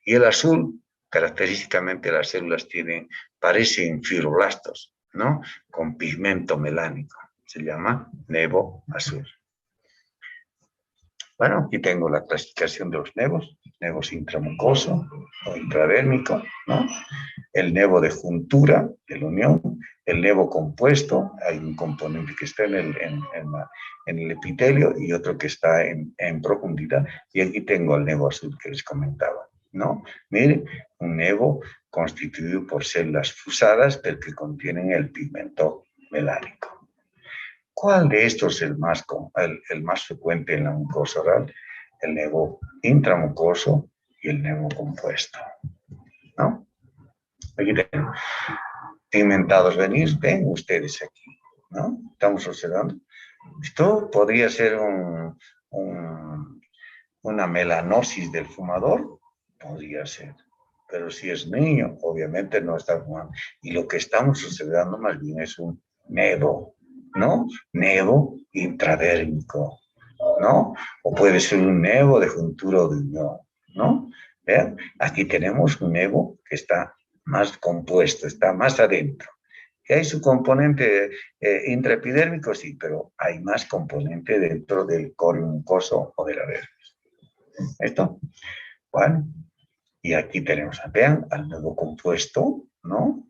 Y el azul, característicamente las células parecen fibroblastos, ¿no? Con pigmento melánico. Se llama nevo azul. Bueno, aquí tengo la clasificación de los nevos intramucoso o intradérmico, ¿no? El nevo de juntura, de la unión, el nevo compuesto, hay un componente que está en el epitelio y otro que está en profundidad, y aquí tengo el nevo azul que les comentaba, ¿no? Miren, un nevo constituido por células fusadas, pero que contienen el pigmento melánico. ¿Cuál de estos es el más frecuente en la mucosa oral? El nevo intramucoso y el nevo compuesto, ¿no? Aquí tenemos pigmentados venir, ven ustedes aquí, ¿no? Estamos observando. Esto podría ser una melanosis del fumador, podría ser. Pero si es niño, obviamente no está fumando. Y lo que estamos observando más bien es un nevo, ¿no? Nevo intradérmico, ¿no? O puede ser un nevo de juntura o de unión, ¿no? ¿Vean? Aquí tenemos un nevo que está más compuesto, está más adentro. ¿Que hay su componente intraepidérmico? Sí, pero hay más componente dentro del corio mucoso o de la dermis. ¿Esto? Bueno, y aquí tenemos, vean, al nevo compuesto, ¿no?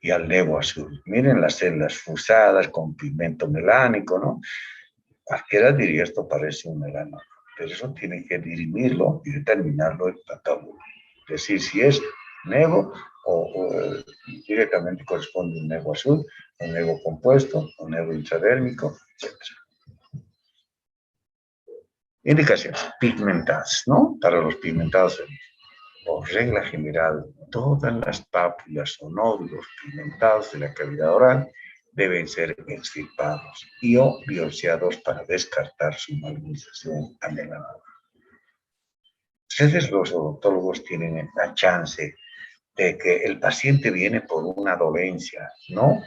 Y al nevo azul. Miren las células fusadas con pigmento melánico, ¿no? Cualquiera diría esto parece un melanoma, pero eso tiene que dirimirlo y determinarlo el patólogo. Es decir, si es nevo o directamente corresponde a un nevo azul, un nevo compuesto, un nevo intradérmico, etc. Indicaciones pigmentadas, ¿no? Para los pigmentados, por regla general, todas las pápulas o nódulos pigmentados de la cavidad oral deben ser extirpados y o biopsiados para descartar su malinización a melanoma. Ustedes los odontólogos tienen la chance de que el paciente viene por una dolencia, ¿no?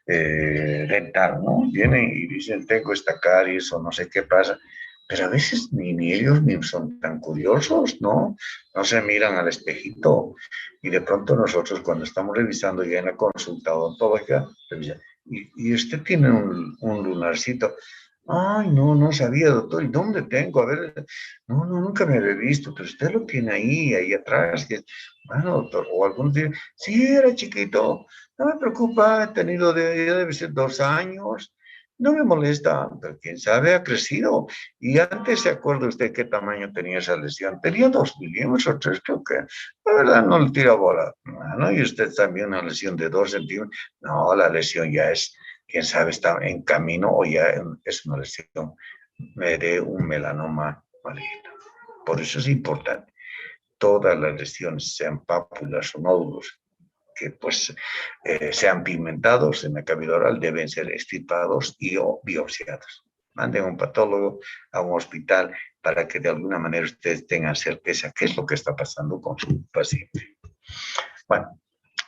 Dental, ¿no? Vienen y dicen, tengo esta caries o no sé qué pasa, pero a veces ni ellos ni son tan curiosos, ¿no? No se miran al espejito y de pronto nosotros cuando estamos revisando ya en la consulta odontológica, y usted tiene un lunarcito. Ay, no, no sabía, doctor. ¿Y dónde tengo? A ver, no, nunca me había visto, pero usted lo tiene ahí atrás. Bueno, doctor, o algún día, sí, era chiquito, no me preocupa, he tenido, ya debe ser 2 años, no me molesta, pero quién sabe, ha crecido. Y antes, ¿se acuerda usted qué tamaño tenía esa lesión? Tenía 2 milímetros o 3, creo que, la verdad, no le tira bola. ¿No? Y usted también una lesión de 2 centímetros, no, la lesión ya es, quién sabe, está en camino o ya es una lesión de un melanoma maligno. Por eso es importante. Todas las lesiones, sean pápulas o nódulos, que pues sean pigmentados en la cavidad oral, deben ser extirpados y o biopsiados. Manden a un patólogo, a un hospital, para que de alguna manera ustedes tengan certeza qué es lo que está pasando con su paciente. Bueno,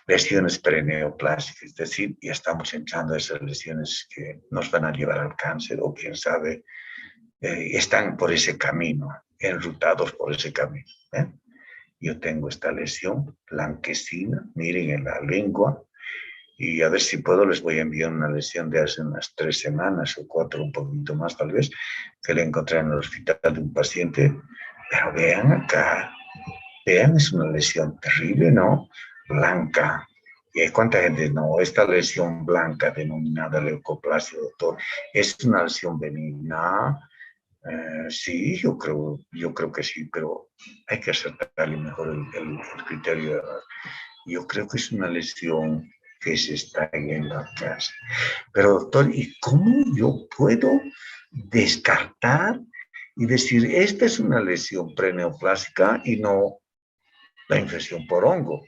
lesiones perineoplásticas, es decir, ya estamos entrando a esas lesiones que nos van a llevar al cáncer o quién sabe, están por ese camino, enrutados por ese camino. Yo tengo esta lesión blanquecina, miren en la lengua, y a ver si puedo, les voy a enviar una lesión de hace unas 3 semanas o 4, un poquito más tal vez, que le encontré en el hospital de un paciente. Pero vean acá, vean, es una lesión terrible, ¿no? Blanca. ¿Y hay cuánta gente? No, esta lesión blanca denominada leucoplasia, doctor, es una lesión benigna. Sí, yo creo que sí, pero hay que acertarle mejor el criterio. Yo creo que es una lesión que se está en la casa. Pero doctor, ¿y cómo yo puedo descartar y decir, esta es una lesión preneoplásica y no la infección por hongo?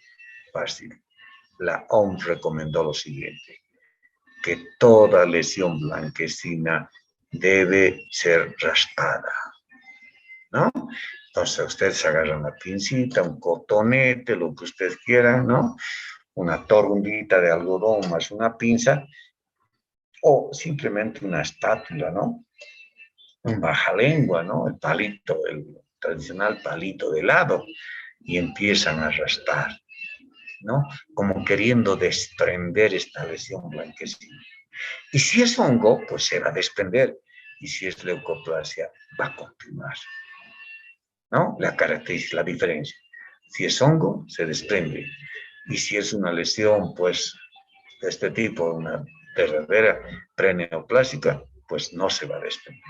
Fácil. La OMS recomendó lo siguiente, que toda lesión blanquecina debe ser raspada, ¿no? Entonces ustedes agarran una pincita, un cotonete, lo que ustedes quieran, ¿no? Una torundita de algodón más una pinza, o simplemente una espátula, ¿no? Un bajalengua, ¿no? El palito, el tradicional palito de helado. y empiezan a raspar, ¿no? Como queriendo desprender esta lesión blanquecina. Y si es hongo, pues se va a desprender. Y si es leucoplasia, va a continuar, ¿no? La característica, la diferencia. Si es hongo, se desprende. Y si es una lesión, pues, de este tipo, una verdadera preneoplásica, pues no se va a desprender,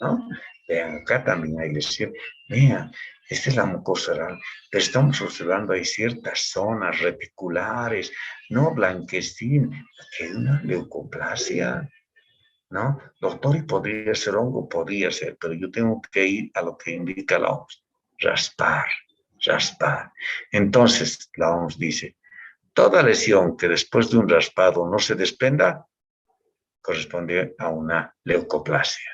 ¿no? Vean, acá también hay lesión. Vean, esta es la mucosa oral, pero estamos observando hay ciertas zonas reticulares, no blanquecina, aquí hay una leucoplasia, ¿no? Doctor, ¿y podría ser hongo? Podría ser, pero yo tengo que ir a lo que indica la OMS, raspar, raspar. Entonces, la OMS dice, toda lesión que después de un raspado no se desprenda, corresponde a una leucoplasia.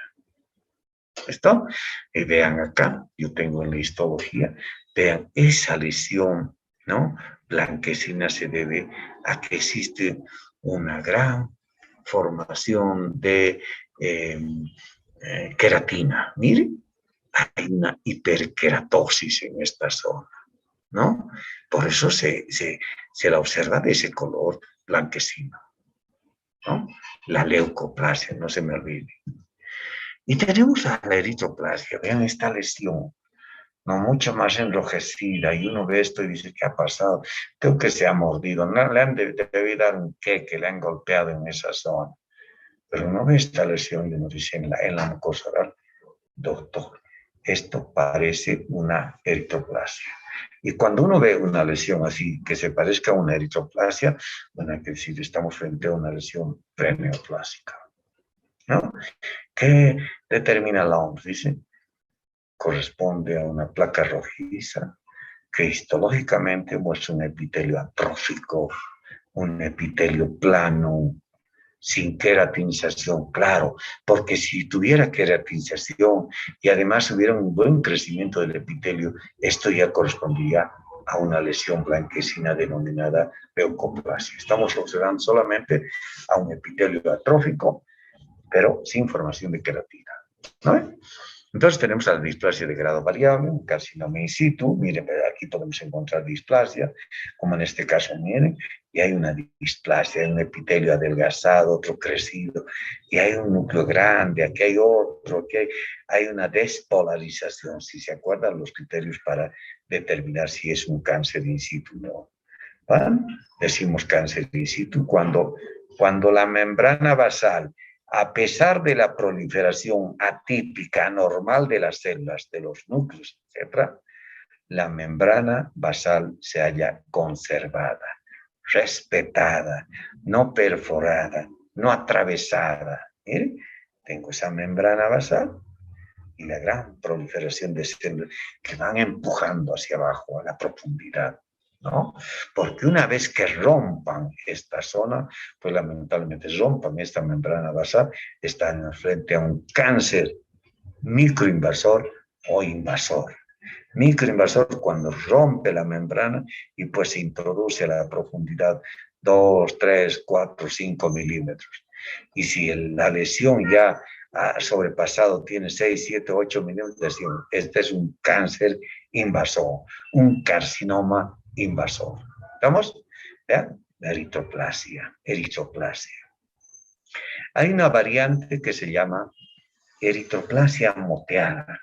¿Listo? Y vean acá, yo tengo en la histología, vean, esa lesión, ¿no? Blanquecina se debe a que existe una gran formación de queratina. Miren, hay una hiperkeratosis en esta zona, ¿no? Por eso se la observa de ese color blanquecino, ¿no? La leucoplasia, no se me olvide. Y tenemos a la eritroplasia, vean esta lesión, no mucho más enrojecida, y uno ve esto y dice, ¿qué ha pasado? Creo que se ha mordido, no, le han debido dar un que le han golpeado en esa zona. Pero uno ve esta lesión y uno dice en la mucosa oral, doctor, esto parece una eritroplasia. Y cuando uno ve una lesión así, que se parezca a una eritroplasia, bueno, hay que decir, estamos frente a una lesión preneoplásica, ¿no? ¿Qué determina la OMS? Dice, corresponde a una placa rojiza que histológicamente muestra un epitelio atrófico, un epitelio plano, sin queratinización, claro, porque si tuviera queratinización y además hubiera un buen crecimiento del epitelio, esto ya correspondería a una lesión blanquecina denominada leucoplasia. Estamos observando solamente a un epitelio atrófico, pero sin formación de queratina, ¿no? Entonces tenemos la displasia de grado variable, un carcinoma in situ, miren, aquí podemos encontrar displasia, como en este caso, miren, y hay una displasia, hay un epitelio adelgazado, otro crecido, y hay un núcleo grande, aquí hay otro, aquí hay una despolarización, si se acuerdan los criterios para determinar si es un cáncer in situ o no. ¿Vale? Decimos cáncer in situ cuando la membrana basal, a pesar de la proliferación atípica, normal de las células, de los núcleos, etc., la membrana basal se halla conservada, respetada, no perforada, no atravesada. Miren, tengo esa membrana basal y la gran proliferación de células que van empujando hacia abajo a la profundidad, ¿no? Porque una vez que rompan esta zona, pues lamentablemente rompan esta membrana basal, están frente a un cáncer microinvasor o invasor. Microinvasor cuando rompe la membrana y pues se introduce a la profundidad 2, 3, 4, 5 milímetros. Y si la lesión ya ha sobrepasado, tiene 6, 7, 8 milímetros, este es un cáncer invasor, un carcinoma invasor. ¿Estamos? ¿Vean? Eritroplasia, eritroplasia. Hay una variante que se llama eritroplasia moteada,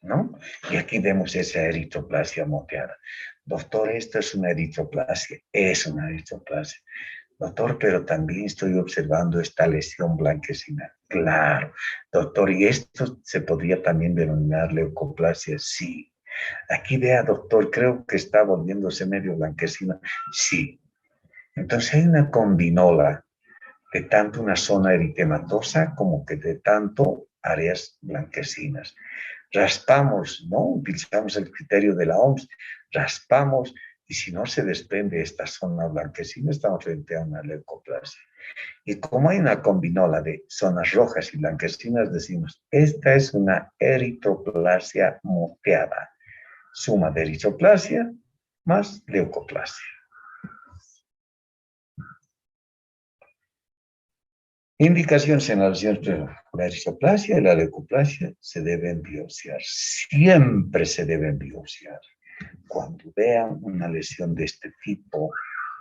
¿no? Y aquí vemos esa eritroplasia moteada. Doctor, esto es una eritroplasia. Es una eritroplasia. Doctor, pero también estoy observando esta lesión blanquecina. Claro. Doctor, ¿y esto se podría también denominar leucoplasia? Sí. Aquí vea, doctor, creo que está volviéndose medio blanquecina. Sí. Entonces hay una combinola de tanto una zona eritematosa como que de tanto áreas blanquecinas. Raspamos, ¿no? Utilizamos el criterio de la OMS, raspamos y si no se desprende esta zona blanquecina, estamos frente a una leucoplasia. Y como hay una combinola de zonas rojas y blanquecinas, decimos, esta es una eritroplasia moteada. Suma de eritroplasia más leucoplasia. Indicaciones en las lesiones, la eritroplasia y la leucoplasia se deben biopsiar. Siempre se deben biopsiar. cuando vean una lesión de este tipo,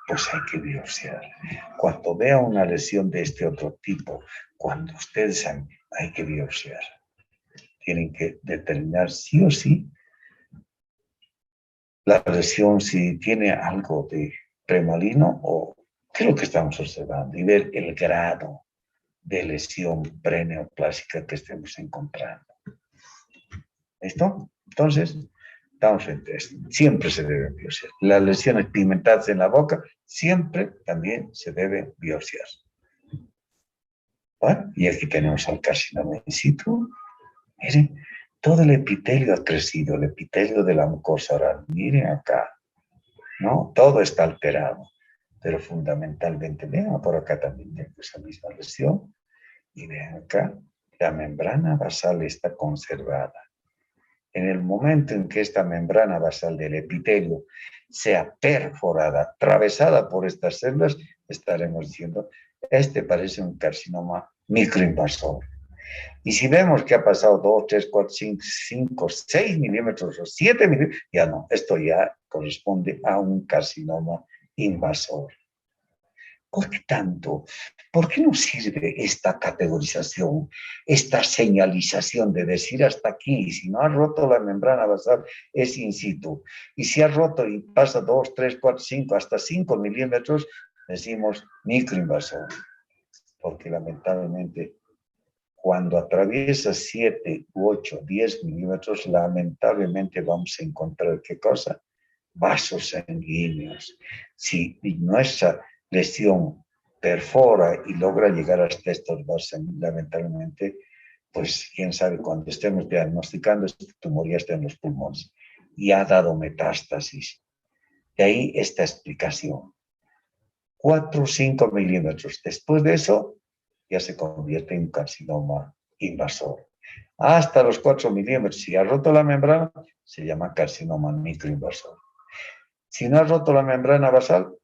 pues hay que biopsiar. Cuando vean una lesión de este otro tipo, cuando ustedes hay que biopsiar. Tienen que determinar sí o sí la lesión, si tiene algo de premalino o qué es lo que estamos observando y ver el grado de lesión preneoplásica que estemos encontrando. ¿Listo? Entonces, estamos frente a esto. Siempre se debe biopsiar. Las lesiones pigmentadas en la boca siempre también se debe biopsiar. Bueno, y aquí tenemos al carcinoma in situ. Miren, todo el epitelio ha crecido, el epitelio de la mucosa oral. Miren acá, ¿no? Todo está alterado, pero fundamentalmente, vean, por acá también tengo esa misma lesión. Y vean acá, la membrana basal está conservada. En el momento en que esta membrana basal del epitelio sea perforada, atravesada por estas células, estaremos diciendo, este parece un carcinoma microinvasor. Y si vemos que ha pasado 2, 3, 4, 5, 6 milímetros o 7 milímetros, ya no, esto ya corresponde a un carcinoma invasor. ¿Por qué tanto? ¿Por qué no sirve esta categorización, esta señalización de decir hasta aquí? Si no ha roto la membrana basal, es in situ. Y si ha roto y pasa 2, 3, 4, 5, hasta 5 milímetros, decimos microinvasor. Porque lamentablemente, cuando atraviesa 7, 8, 10 milímetros, lamentablemente vamos a encontrar, ¿qué cosa? Vasos sanguíneos. Si nuestra lesión perfora y logra llegar hasta estos vasos, lamentablemente, pues quién sabe, cuando estemos diagnosticando este tumor ya está en los pulmones y ha dado metástasis. De ahí esta explicación. 4 o 5 milímetros. Después de eso, ya se convierte en un carcinoma invasor. Hasta los 4 milímetros, si ha roto la membrana, se llama carcinoma microinvasor. Si no ha roto la membrana basal,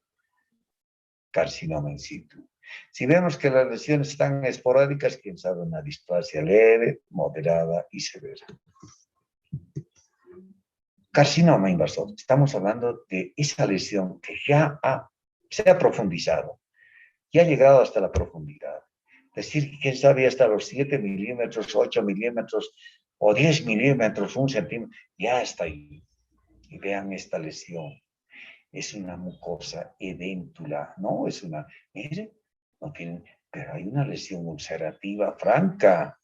carcinoma in situ. Si vemos que las lesiones están esporádicas, quién sabe, una displasia leve, moderada y severa. Carcinoma invasor. Estamos hablando de esa lesión que ya se ha profundizado, ya ha llegado hasta la profundidad. Es decir, quién sabe, hasta los 7 milímetros, 8 milímetros o 10 milímetros, 1 centímetro, ya está ahí. Y vean esta lesión. Es una mucosa edéntula, no es una, miren, no tienen, pero hay una lesión ulcerativa franca,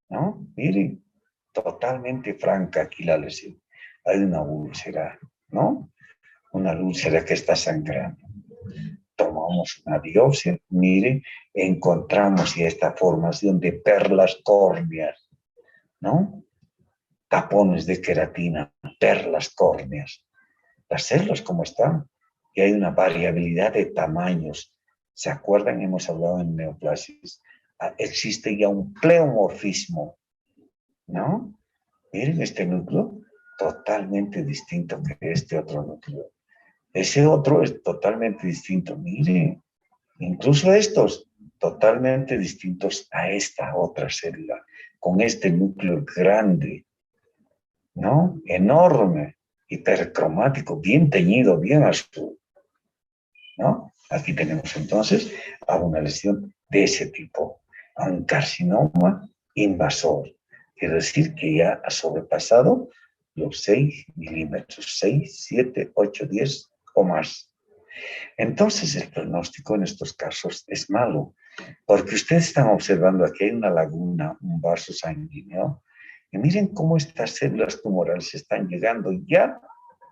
¿no? Miren, totalmente franca aquí la lesión. Hay una úlcera, ¿no? Una úlcera que está sangrando. Tomamos una biopsia, miren, encontramos esta formación de perlas córneas, ¿no? Tapones de queratina, perlas córneas. Las células como están, y hay una variabilidad de tamaños. ¿Se acuerdan? Hemos hablado en neoplasis. Existe ya un pleomorfismo, ¿no? Miren este núcleo, totalmente distinto que este otro núcleo. Ese otro es totalmente distinto. Miren, incluso estos, totalmente distintos a esta otra célula, con este núcleo grande, ¿no? Enorme, hipercromático, bien teñido, bien azul, ¿no? Aquí tenemos entonces a una lesión de ese tipo, a un carcinoma invasor. Quiere decir que ya ha sobrepasado los 6 milímetros, 6, 7, 8, 10 o más. Entonces el pronóstico en estos casos es malo, porque ustedes están observando aquí hay una laguna, un vaso sanguíneo, y miren cómo estas células tumorales están llegando ya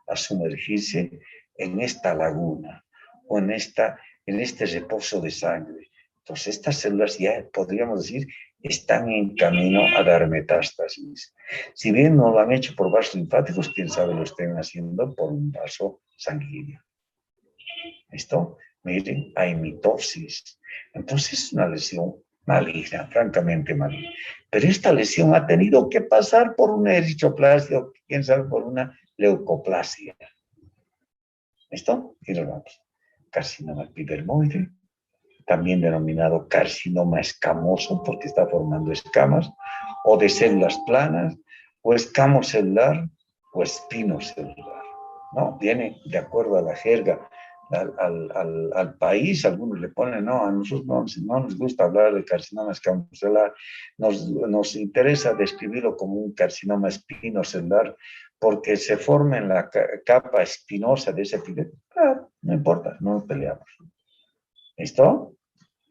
a sumergirse en esta laguna o en este reposo de sangre. Entonces estas células ya podríamos decir están en camino a dar metástasis. Si bien no lo han hecho por vasos linfáticos, quién sabe lo estén haciendo por un vaso sanguíneo. ¿Listo? Miren, hay mitosis. Entonces es una lesión maligna, francamente maligna. Pero esta lesión ha tenido que pasar por una eritroplasia o quién sabe por una leucoplasia. ¿Listo? Y lo vamos. Carcinoma epidermoide, también denominado carcinoma escamoso porque está formando escamas, o de células planas, o escamo celular, o espino celular. ¿no? Viene de acuerdo a la jerga, al país. Algunos le ponen, no, a nosotros no nos gusta hablar de carcinoma escamocelular, nos interesa describirlo como un carcinoma espinocelular, porque se forma en la capa espinosa de ese epitelio. No importa, no nos peleamos. ¿Listo?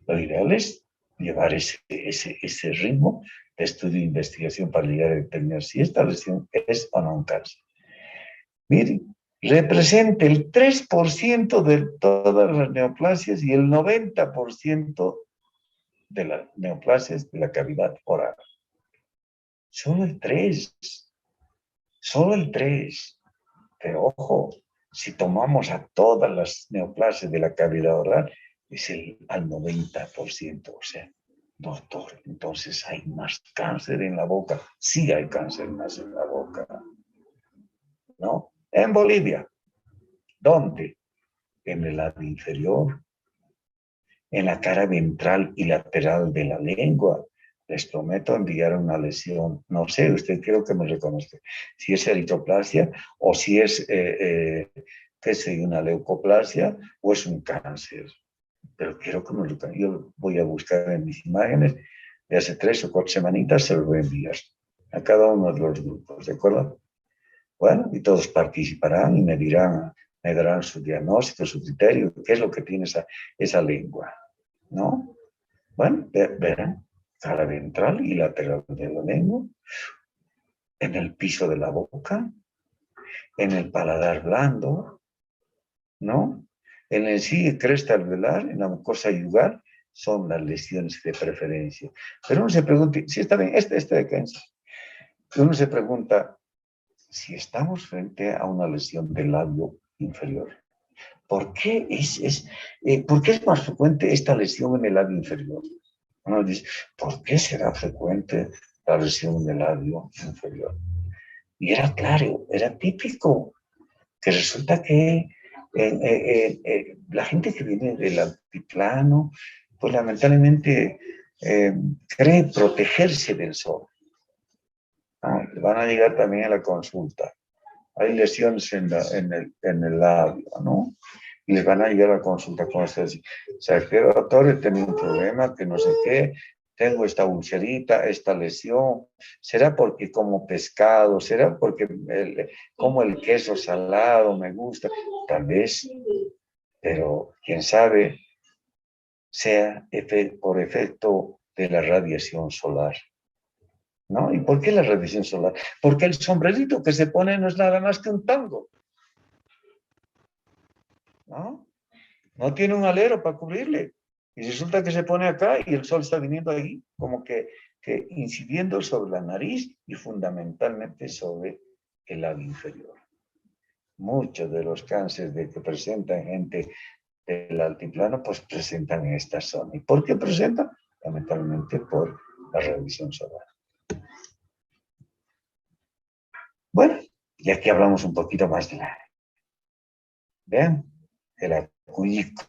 Lo ideal es llevar ese ritmo de estudio e investigación para llegar a determinar si esta lesión es o no un cáncer. Miren, representa el 3% de todas las neoplasias y el 90% de las neoplasias de la cavidad oral. Solo el 3, solo el 3. Pero ojo, si tomamos a todas las neoplasias de la cavidad oral, es al 90%. O sea, doctor, entonces hay más cáncer en la boca. Sí hay cáncer más en la boca, ¿no? En Bolivia, ¿dónde? En el lado inferior, en la cara ventral y lateral de la lengua. Les prometo enviar una lesión. No sé, usted creo que me reconozca. Si es eritroplasia o si es, qué sé, una leucoplasia o es un cáncer. Pero quiero que me lo... Yo voy a buscar en mis imágenes de hace 3 o 4 semanitas, se lo voy a enviar a cada uno de los grupos, ¿de acuerdo? Bueno, y todos participarán y me darán su diagnóstico, su criterio, qué es lo que tiene esa lengua, ¿no? Bueno, verán, cara ventral y lateral de la lengua, en el piso de la boca, en el paladar blando, ¿no? En el sí cresta alveolar, en la mucosa yugal, son las lesiones de preferencia. Pero uno se pregunta, si está bien, este de cáncer, uno se pregunta si estamos frente a una lesión del labio inferior. ¿Por qué ¿por qué es más frecuente esta lesión en el labio inferior? Uno dice, ¿por qué será frecuente la lesión en el labio inferior? Y era claro, era típico, que resulta que la gente que viene del altiplano, pues lamentablemente cree protegerse del sol. Van a llegar también a la consulta. Hay lesiones en el labio, ¿no? Y les van a llegar a la consulta con ustedes. O sea, que doctor, he tenido un problema, que no sé qué, tengo esta ulcerita, esta lesión. ¿Será porque como pescado? ¿Será porque como el queso salado me gusta? Tal vez, pero quién sabe, sea por efecto de la radiación solar. ¿No? ¿Y por qué la radiación solar? Porque el sombrerito que se pone no es nada más que un tango, ¿no? No tiene un alero para cubrirle. Y resulta que se pone acá y el sol está viniendo ahí, como que incidiendo sobre la nariz y fundamentalmente sobre el labio inferior. Muchos de los cánceres que presentan gente del altiplano, pues presentan en esta zona. ¿Y por qué presentan? Lamentablemente por la radiación solar. Bueno, y aquí hablamos un poquito más de la... Vean, el acuílico,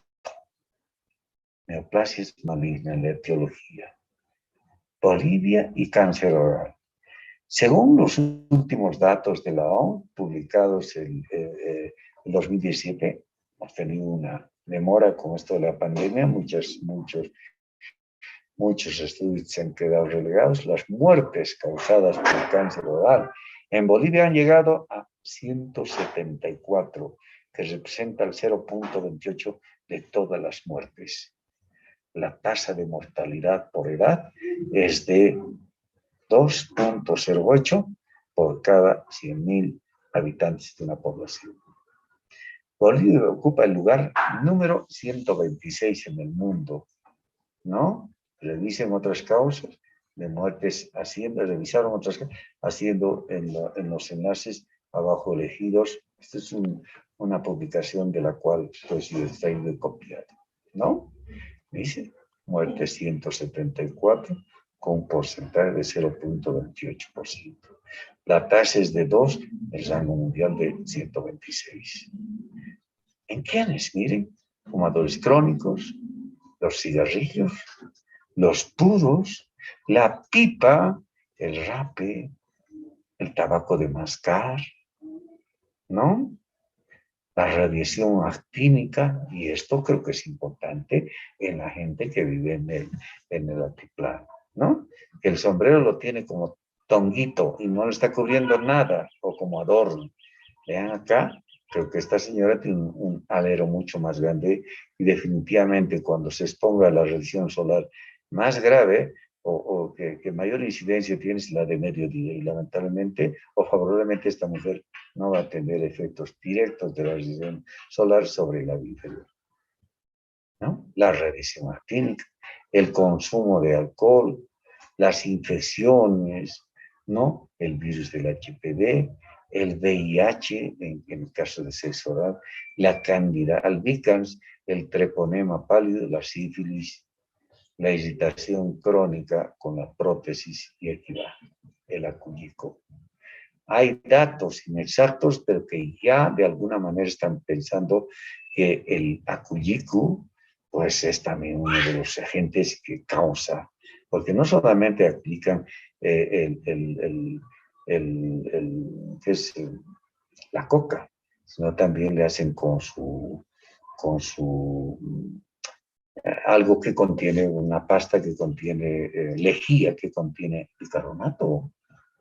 neoplasias maligna en la etiología, Bolivia y cáncer oral. Según los últimos datos de la OMS, publicados en 2017, hemos tenido una demora con esto de la pandemia, muchos estudios se han quedado relegados. Las muertes causadas por cáncer oral en Bolivia han llegado a 174, que representa el 0.28 de todas las muertes. La tasa de mortalidad por edad es de 2.08 por cada 100.000 habitantes de una población. Bolivia ocupa el lugar número 126 en el mundo, ¿no? Revisen otras causas de muertes, revisaron otras causas, haciendo en los enlaces abajo elegidos. Esta es una publicación de la cual pues yo he extraído y copiado, ¿no? Dice, muerte 174 con un porcentaje de 0.28%. La tasa es de 2, el rango mundial de 126. ¿En quiénes? Miren, fumadores crónicos, los cigarrillos, los puros, la pipa, el rape, el tabaco de mascar, ¿no? La radiación actínica, y esto creo que es importante en la gente que vive en el altiplano, ¿no? El sombrero lo tiene como tonguito y no le está cubriendo nada, o como adorno. Vean acá, creo que esta señora tiene un alero mucho más grande y definitivamente cuando se exponga a la radiación solar más grave o que mayor incidencia tiene es la de mediodía y lamentablemente o favorablemente esta mujer no va a tener efectos directos de la radiación solar sobre la vida inferior, ¿no? La radiación actínica, el consumo de alcohol, las infecciones, ¿no? El virus del HPV, el VIH, en el caso de sexo oral, la Candida albicans, el treponema pálido, la sífilis, la irritación crónica con la prótesis y equivalente, el acuyico. Hay datos inexactos, pero que ya de alguna manera están pensando que el acuyico pues es también uno de los agentes que causa, porque no solamente aplican ¿qué es? La coca, sino también le hacen con su algo que contiene una pasta que contiene lejía, que contiene bicarbonato,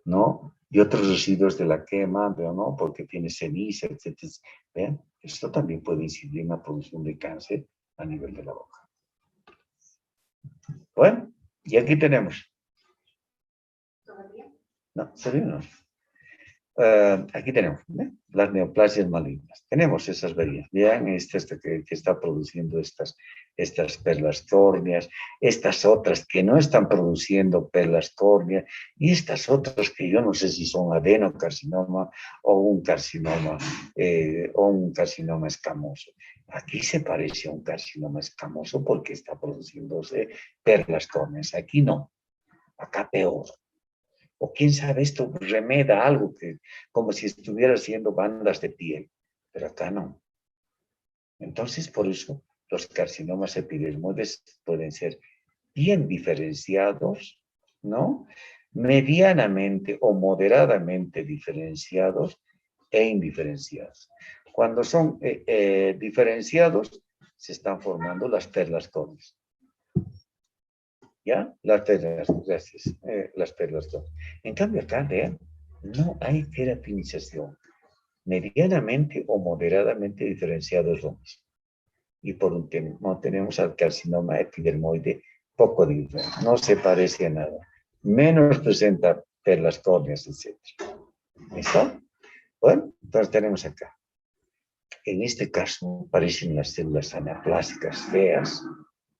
¿no? Y otros residuos de la quema, ¿no? Porque tiene ceniza, etcétera. ¿Ven? Esto también puede incidir en la producción de cáncer a nivel de la boca. Bueno, y aquí tenemos. No, ¿se ve? No. Aquí tenemos las neoplasias malignas. Tenemos esas verías. Vean este que está produciendo estas perlas córneas, estas otras que no están produciendo perlas córneas, y estas otras que yo no sé si son adenocarcinoma o un carcinoma escamoso. Aquí se parece a un carcinoma escamoso porque está produciéndose perlas córneas. Aquí no. Acá peor. O quién sabe, esto remeda algo que, como si estuviera haciendo bandas de piel, pero acá no. Entonces, por eso, los carcinomas epidermoides pueden ser bien diferenciados, ¿no? Medianamente o moderadamente diferenciados e indiferenciados. Cuando son diferenciados, se están formando las perlas córneas. ¿Ya? Las perlas, gracias. Las perlas dos. En cambio acá, vean, no hay queratinización. Medianamente o moderadamente diferenciados lo mismo. Y por último tenemos al carcinoma epidermoide poco diferente. No se parece a nada. Menos presenta perlas córneas, etc. ¿Listo? Bueno, entonces tenemos acá. En este caso parecen las células anaplásicas feas,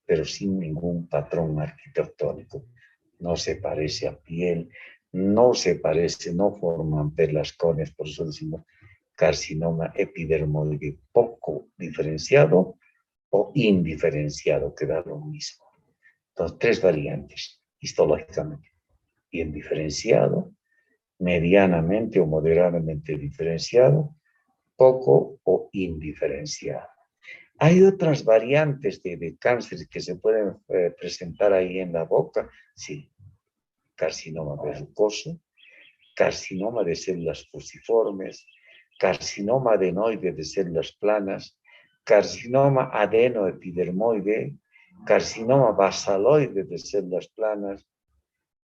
pero sin ningún patrón arquitectónico. No se parece a piel, no se parece, no forman perlas córneas, por eso decimos carcinoma epidermoide poco diferenciado o indiferenciado, que da lo mismo. Entonces, tres variantes histológicamente. Bien diferenciado, medianamente o moderadamente diferenciado, poco o indiferenciado. Hay otras variantes de cáncer que se pueden presentar ahí en la boca, sí, carcinoma verrucoso, carcinoma de células fusiformes, carcinoma adenoide de células planas, carcinoma adenoepidermoide, carcinoma basaloide de células planas,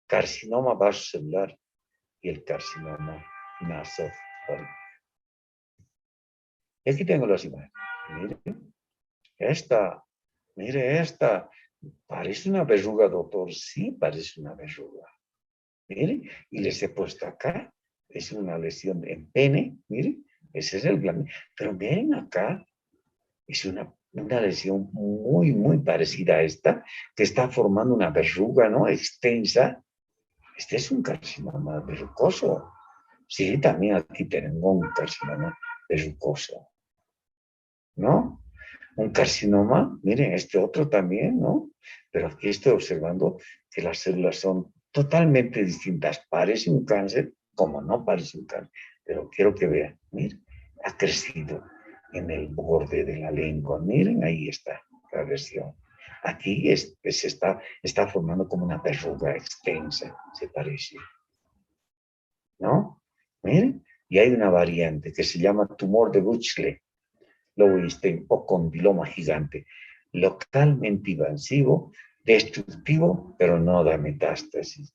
carcinoma vasocelular y el carcinoma nasofaringeo. Y aquí tengo las imágenes. Miren. Mire esta, parece una verruga, doctor, sí parece una verruga. Mire, y les he puesto acá, es una lesión en pene, mire, ese es el glande. Pero miren acá, es una lesión muy, muy parecida a esta, que está formando una verruga, ¿no? Extensa. Este es un carcinoma verrucoso. Sí, también aquí tenemos un carcinoma verrucoso, ¿no? Un carcinoma, miren, este otro también, ¿no? Pero aquí estoy observando que las células son totalmente distintas. Parece un cáncer, como no parece un cáncer, pero quiero que vean, miren, ha crecido en el borde de la lengua. Miren, ahí está la lesión. Aquí está formando como una verruga extensa, se parece, ¿no? Miren, y hay una variante que se llama tumor de Buchle. Lowenstein o condiloma gigante, localmente invasivo, destructivo, pero no da metástasis.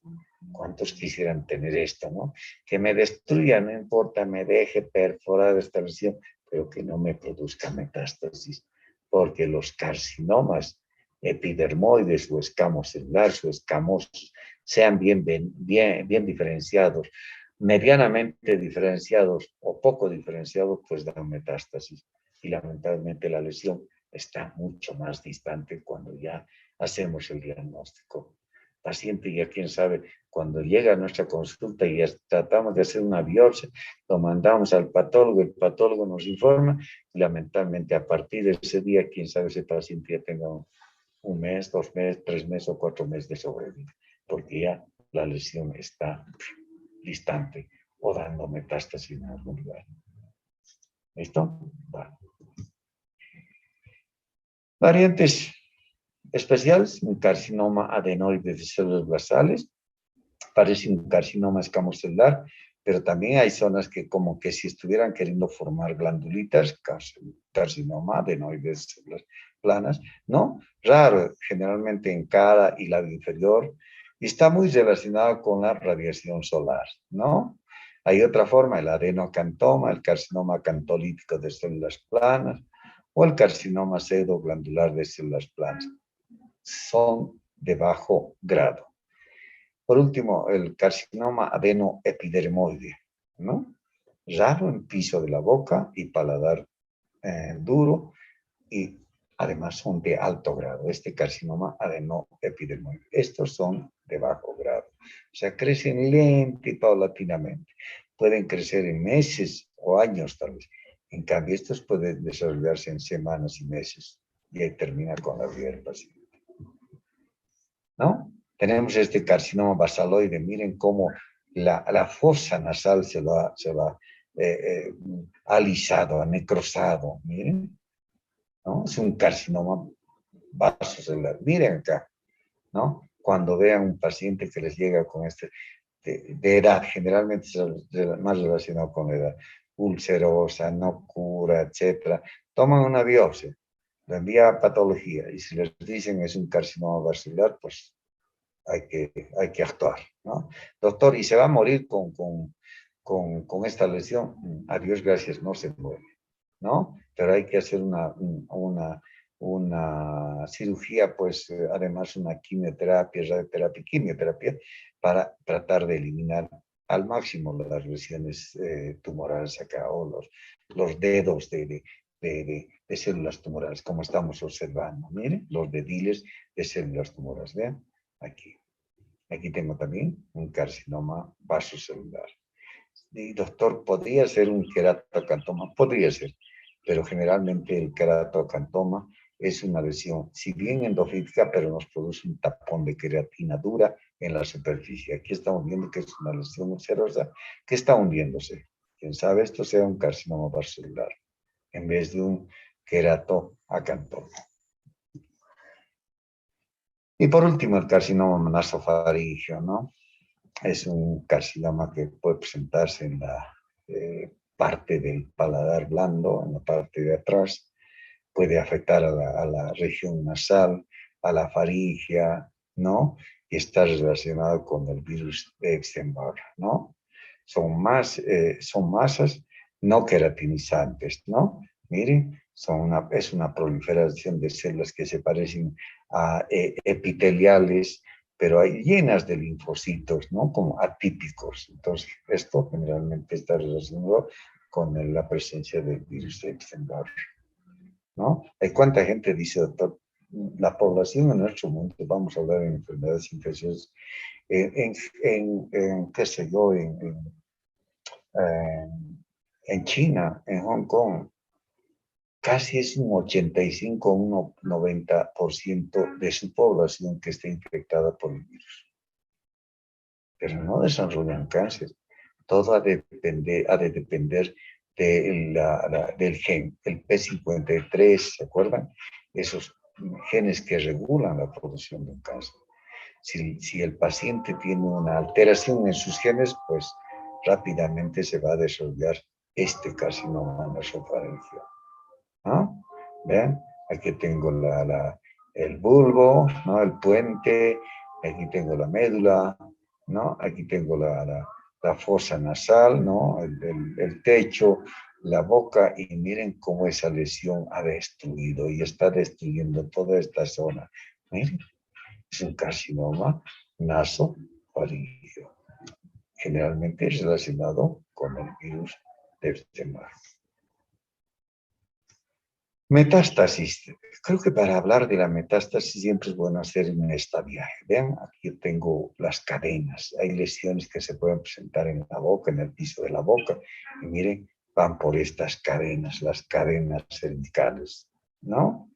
¿Cuántos quisieran tener esto, no? Que me destruya, no importa, me deje perforar esta lesión, pero que no me produzca metástasis, porque los carcinomas epidermoides o escamos celulares o escamos sean bien diferenciados, medianamente diferenciados o poco diferenciados, pues dan metástasis. Y lamentablemente la lesión está mucho más distante cuando ya hacemos el diagnóstico. Paciente ya quién sabe, cuando llega a nuestra consulta y ya tratamos de hacer una biopsia, lo mandamos al patólogo, el patólogo nos informa y lamentablemente a partir de ese día, quién sabe ese paciente ya tenga un mes, 2 meses, 3 meses o 4 meses de sobrevida, porque ya la lesión está distante o dando metástasis en algún lugar. ¿Listo? Vale. Variantes especiales, un carcinoma adenoide de células basales, parece un carcinoma escamocelular, pero también hay zonas que como que si estuvieran queriendo formar glandulitas, carcinoma adenoide de células planas, ¿no? Raro, generalmente en cara y labio inferior, y está muy relacionado con la radiación solar, ¿no? Hay otra forma, el adenocantoma, el carcinoma cantolítico de células planas, o el carcinoma pseudoglandular de células planas. Son de bajo grado. Por último, el carcinoma adenoepidermoide, ¿no? Raro en piso de la boca y paladar duro, y además son de alto grado. Este carcinoma adenoepidermoide. Estos son de bajo grado. O sea, crecen lento y paulatinamente. Pueden crecer en meses o años tal vez. En cambio, estos pueden desarrollarse en semanas y meses. Y ahí termina con la vida del paciente, ¿no? Tenemos este carcinoma basaloide. Miren cómo la fosa nasal se va alisado, necrosado. Miren, ¿no? Es un carcinoma vasocelular. Miren acá, ¿no? Cuando vean un paciente que les llega con este de edad, generalmente es más relacionado con la edad, ulcerosa, no cura, etcétera, toman una biopsia, la envía a patología y si les dicen es un carcinoma vascular, pues hay que actuar, ¿no? Doctor, ¿y se va a morir con esta lesión? A Dios gracias, no se muere, ¿no? Pero hay que hacer una cirugía, pues además una quimioterapia, radioterapia, quimioterapia, para tratar de eliminar al máximo las lesiones tumorales acá, o los dedos de células tumorales, como estamos observando. Miren, los dediles de células tumorales, vean, aquí. Aquí tengo también un carcinoma vasocelular. Y doctor, ¿podría ser un queratocantoma? Podría ser, pero generalmente el queratocantoma es una lesión, si bien endofítica, pero nos produce un tapón de queratina dura en la superficie. Aquí estamos viendo que es una lesión ulcerosa que está hundiéndose. Quién sabe esto sea un carcinoma vascular en vez de un queratoacantoma. Y por último, el carcinoma nasofaríngeo, ¿no? Es un carcinoma que puede presentarse en la parte del paladar blando, en la parte de atrás, puede afectar a la región nasal, a la faringe, ¿no? Y está relacionado con el virus de Epstein-Barr, ¿no? Son masas no queratinizantes, ¿no? Miren, es una proliferación de células que se parecen a epiteliales, pero hay llenas de linfocitos, ¿no? Como atípicos. Entonces, esto generalmente está relacionado con la presencia del virus de Epstein-Barr, ¿no? Hay cuánta gente dice, doctor, la población en nuestro mundo, vamos a hablar de enfermedades infecciosas, qué sé yo, en China, en Hong Kong, casi es un 85, un 90% de su población que está infectada por el virus. Pero no desarrollan cáncer. Todo ha de depender del gen, el P53, ¿se acuerdan? Esos genes que regulan la producción de un cáncer. Si el paciente tiene una alteración en sus genes, pues rápidamente se va a desarrollar este carcinoma nasofaríngeo. ¿no? ¿Ven? Aquí tengo el bulbo, ¿no? El puente, aquí tengo la médula, ¿no? Aquí tengo la fosa nasal, ¿no? El techo, la boca, y miren cómo esa lesión ha destruido y está destruyendo toda esta zona. Miren, es un carcinoma nasofaríngeo, generalmente relacionado con el virus de este mar. Metástasis. Creo que para hablar de la metástasis siempre es bueno hacer un viaje. Vean, aquí tengo las cadenas. Hay lesiones que se pueden presentar en la boca, en el piso de la boca. Y miren, van por estas cadenas, las cadenas cervicales, ¿no?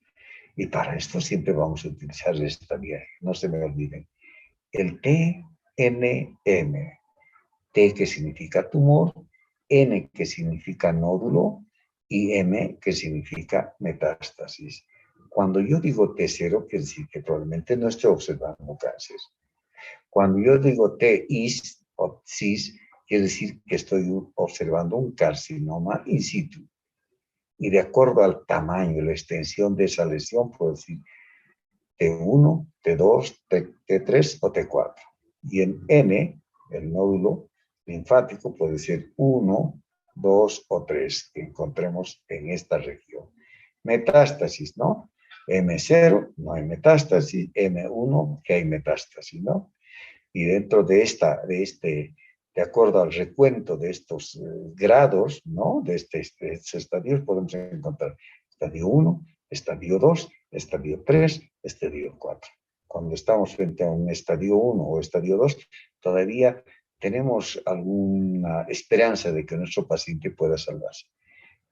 Y para esto siempre vamos a utilizar viaje. No se me olviden. El TNM. T que significa tumor, N que significa nódulo y M que significa metástasis. Cuando yo digo T0, quiere decir que probablemente no estoy observando cáncer. Cuando yo digo TIS o CIS, quiere decir que estoy observando un carcinoma in situ. Y de acuerdo al tamaño y la extensión de esa lesión, puedo decir T1, T2, T3 o T4. Y en N, el nódulo linfático puede ser 1, 2 o 3 que encontremos en esta región. Metástasis, ¿no? M0, no hay metástasis, M1, que hay metástasis, ¿no? Y dentro de de acuerdo al recuento de estos grados, ¿no? De estos estadios, podemos encontrar estadio 1, estadio 2, estadio 3, estadio 4. Cuando estamos frente a un estadio 1 o estadio 2, todavía tenemos alguna esperanza de que nuestro paciente pueda salvarse.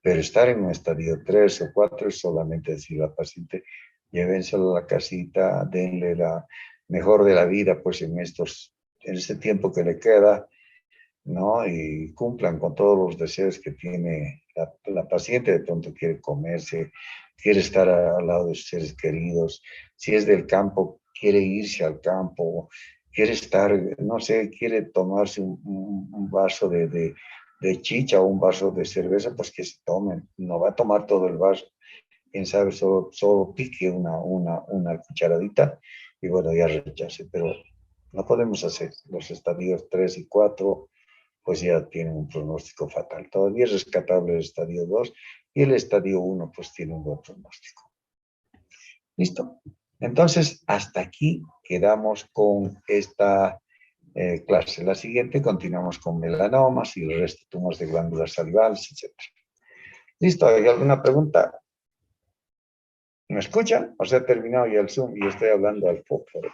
Pero estar en un estadio 3 o 4 es solamente decir al paciente, llévenselo a la casita, denle la mejor de la vida, pues en ese tiempo que le queda, ¿no? Y cumplan con todos los deseos que tiene la paciente. De pronto quiere comerse, quiere estar al lado de sus seres queridos. Si es del campo, quiere irse al campo, quiere estar, no sé, quiere tomarse un vaso de chicha o un vaso de cerveza, pues que se tomen. No va a tomar todo el vaso. Quién sabe, solo pique una cucharadita y bueno, ya rechace. Pero no podemos hacer los estadios 3 y 4, pues ya tienen un pronóstico fatal. Todavía es rescatable el estadio 2 y el estadio 1 pues tiene un buen pronóstico. ¿Listo? Entonces, hasta aquí quedamos con esta clase. La siguiente continuamos con melanomas y el resto de tumores de glándulas salivales, etc. ¿Listo? ¿Hay alguna pregunta? ¿Me escuchan? ¿O se ha terminado ya el Zoom y estoy hablando al fósforo?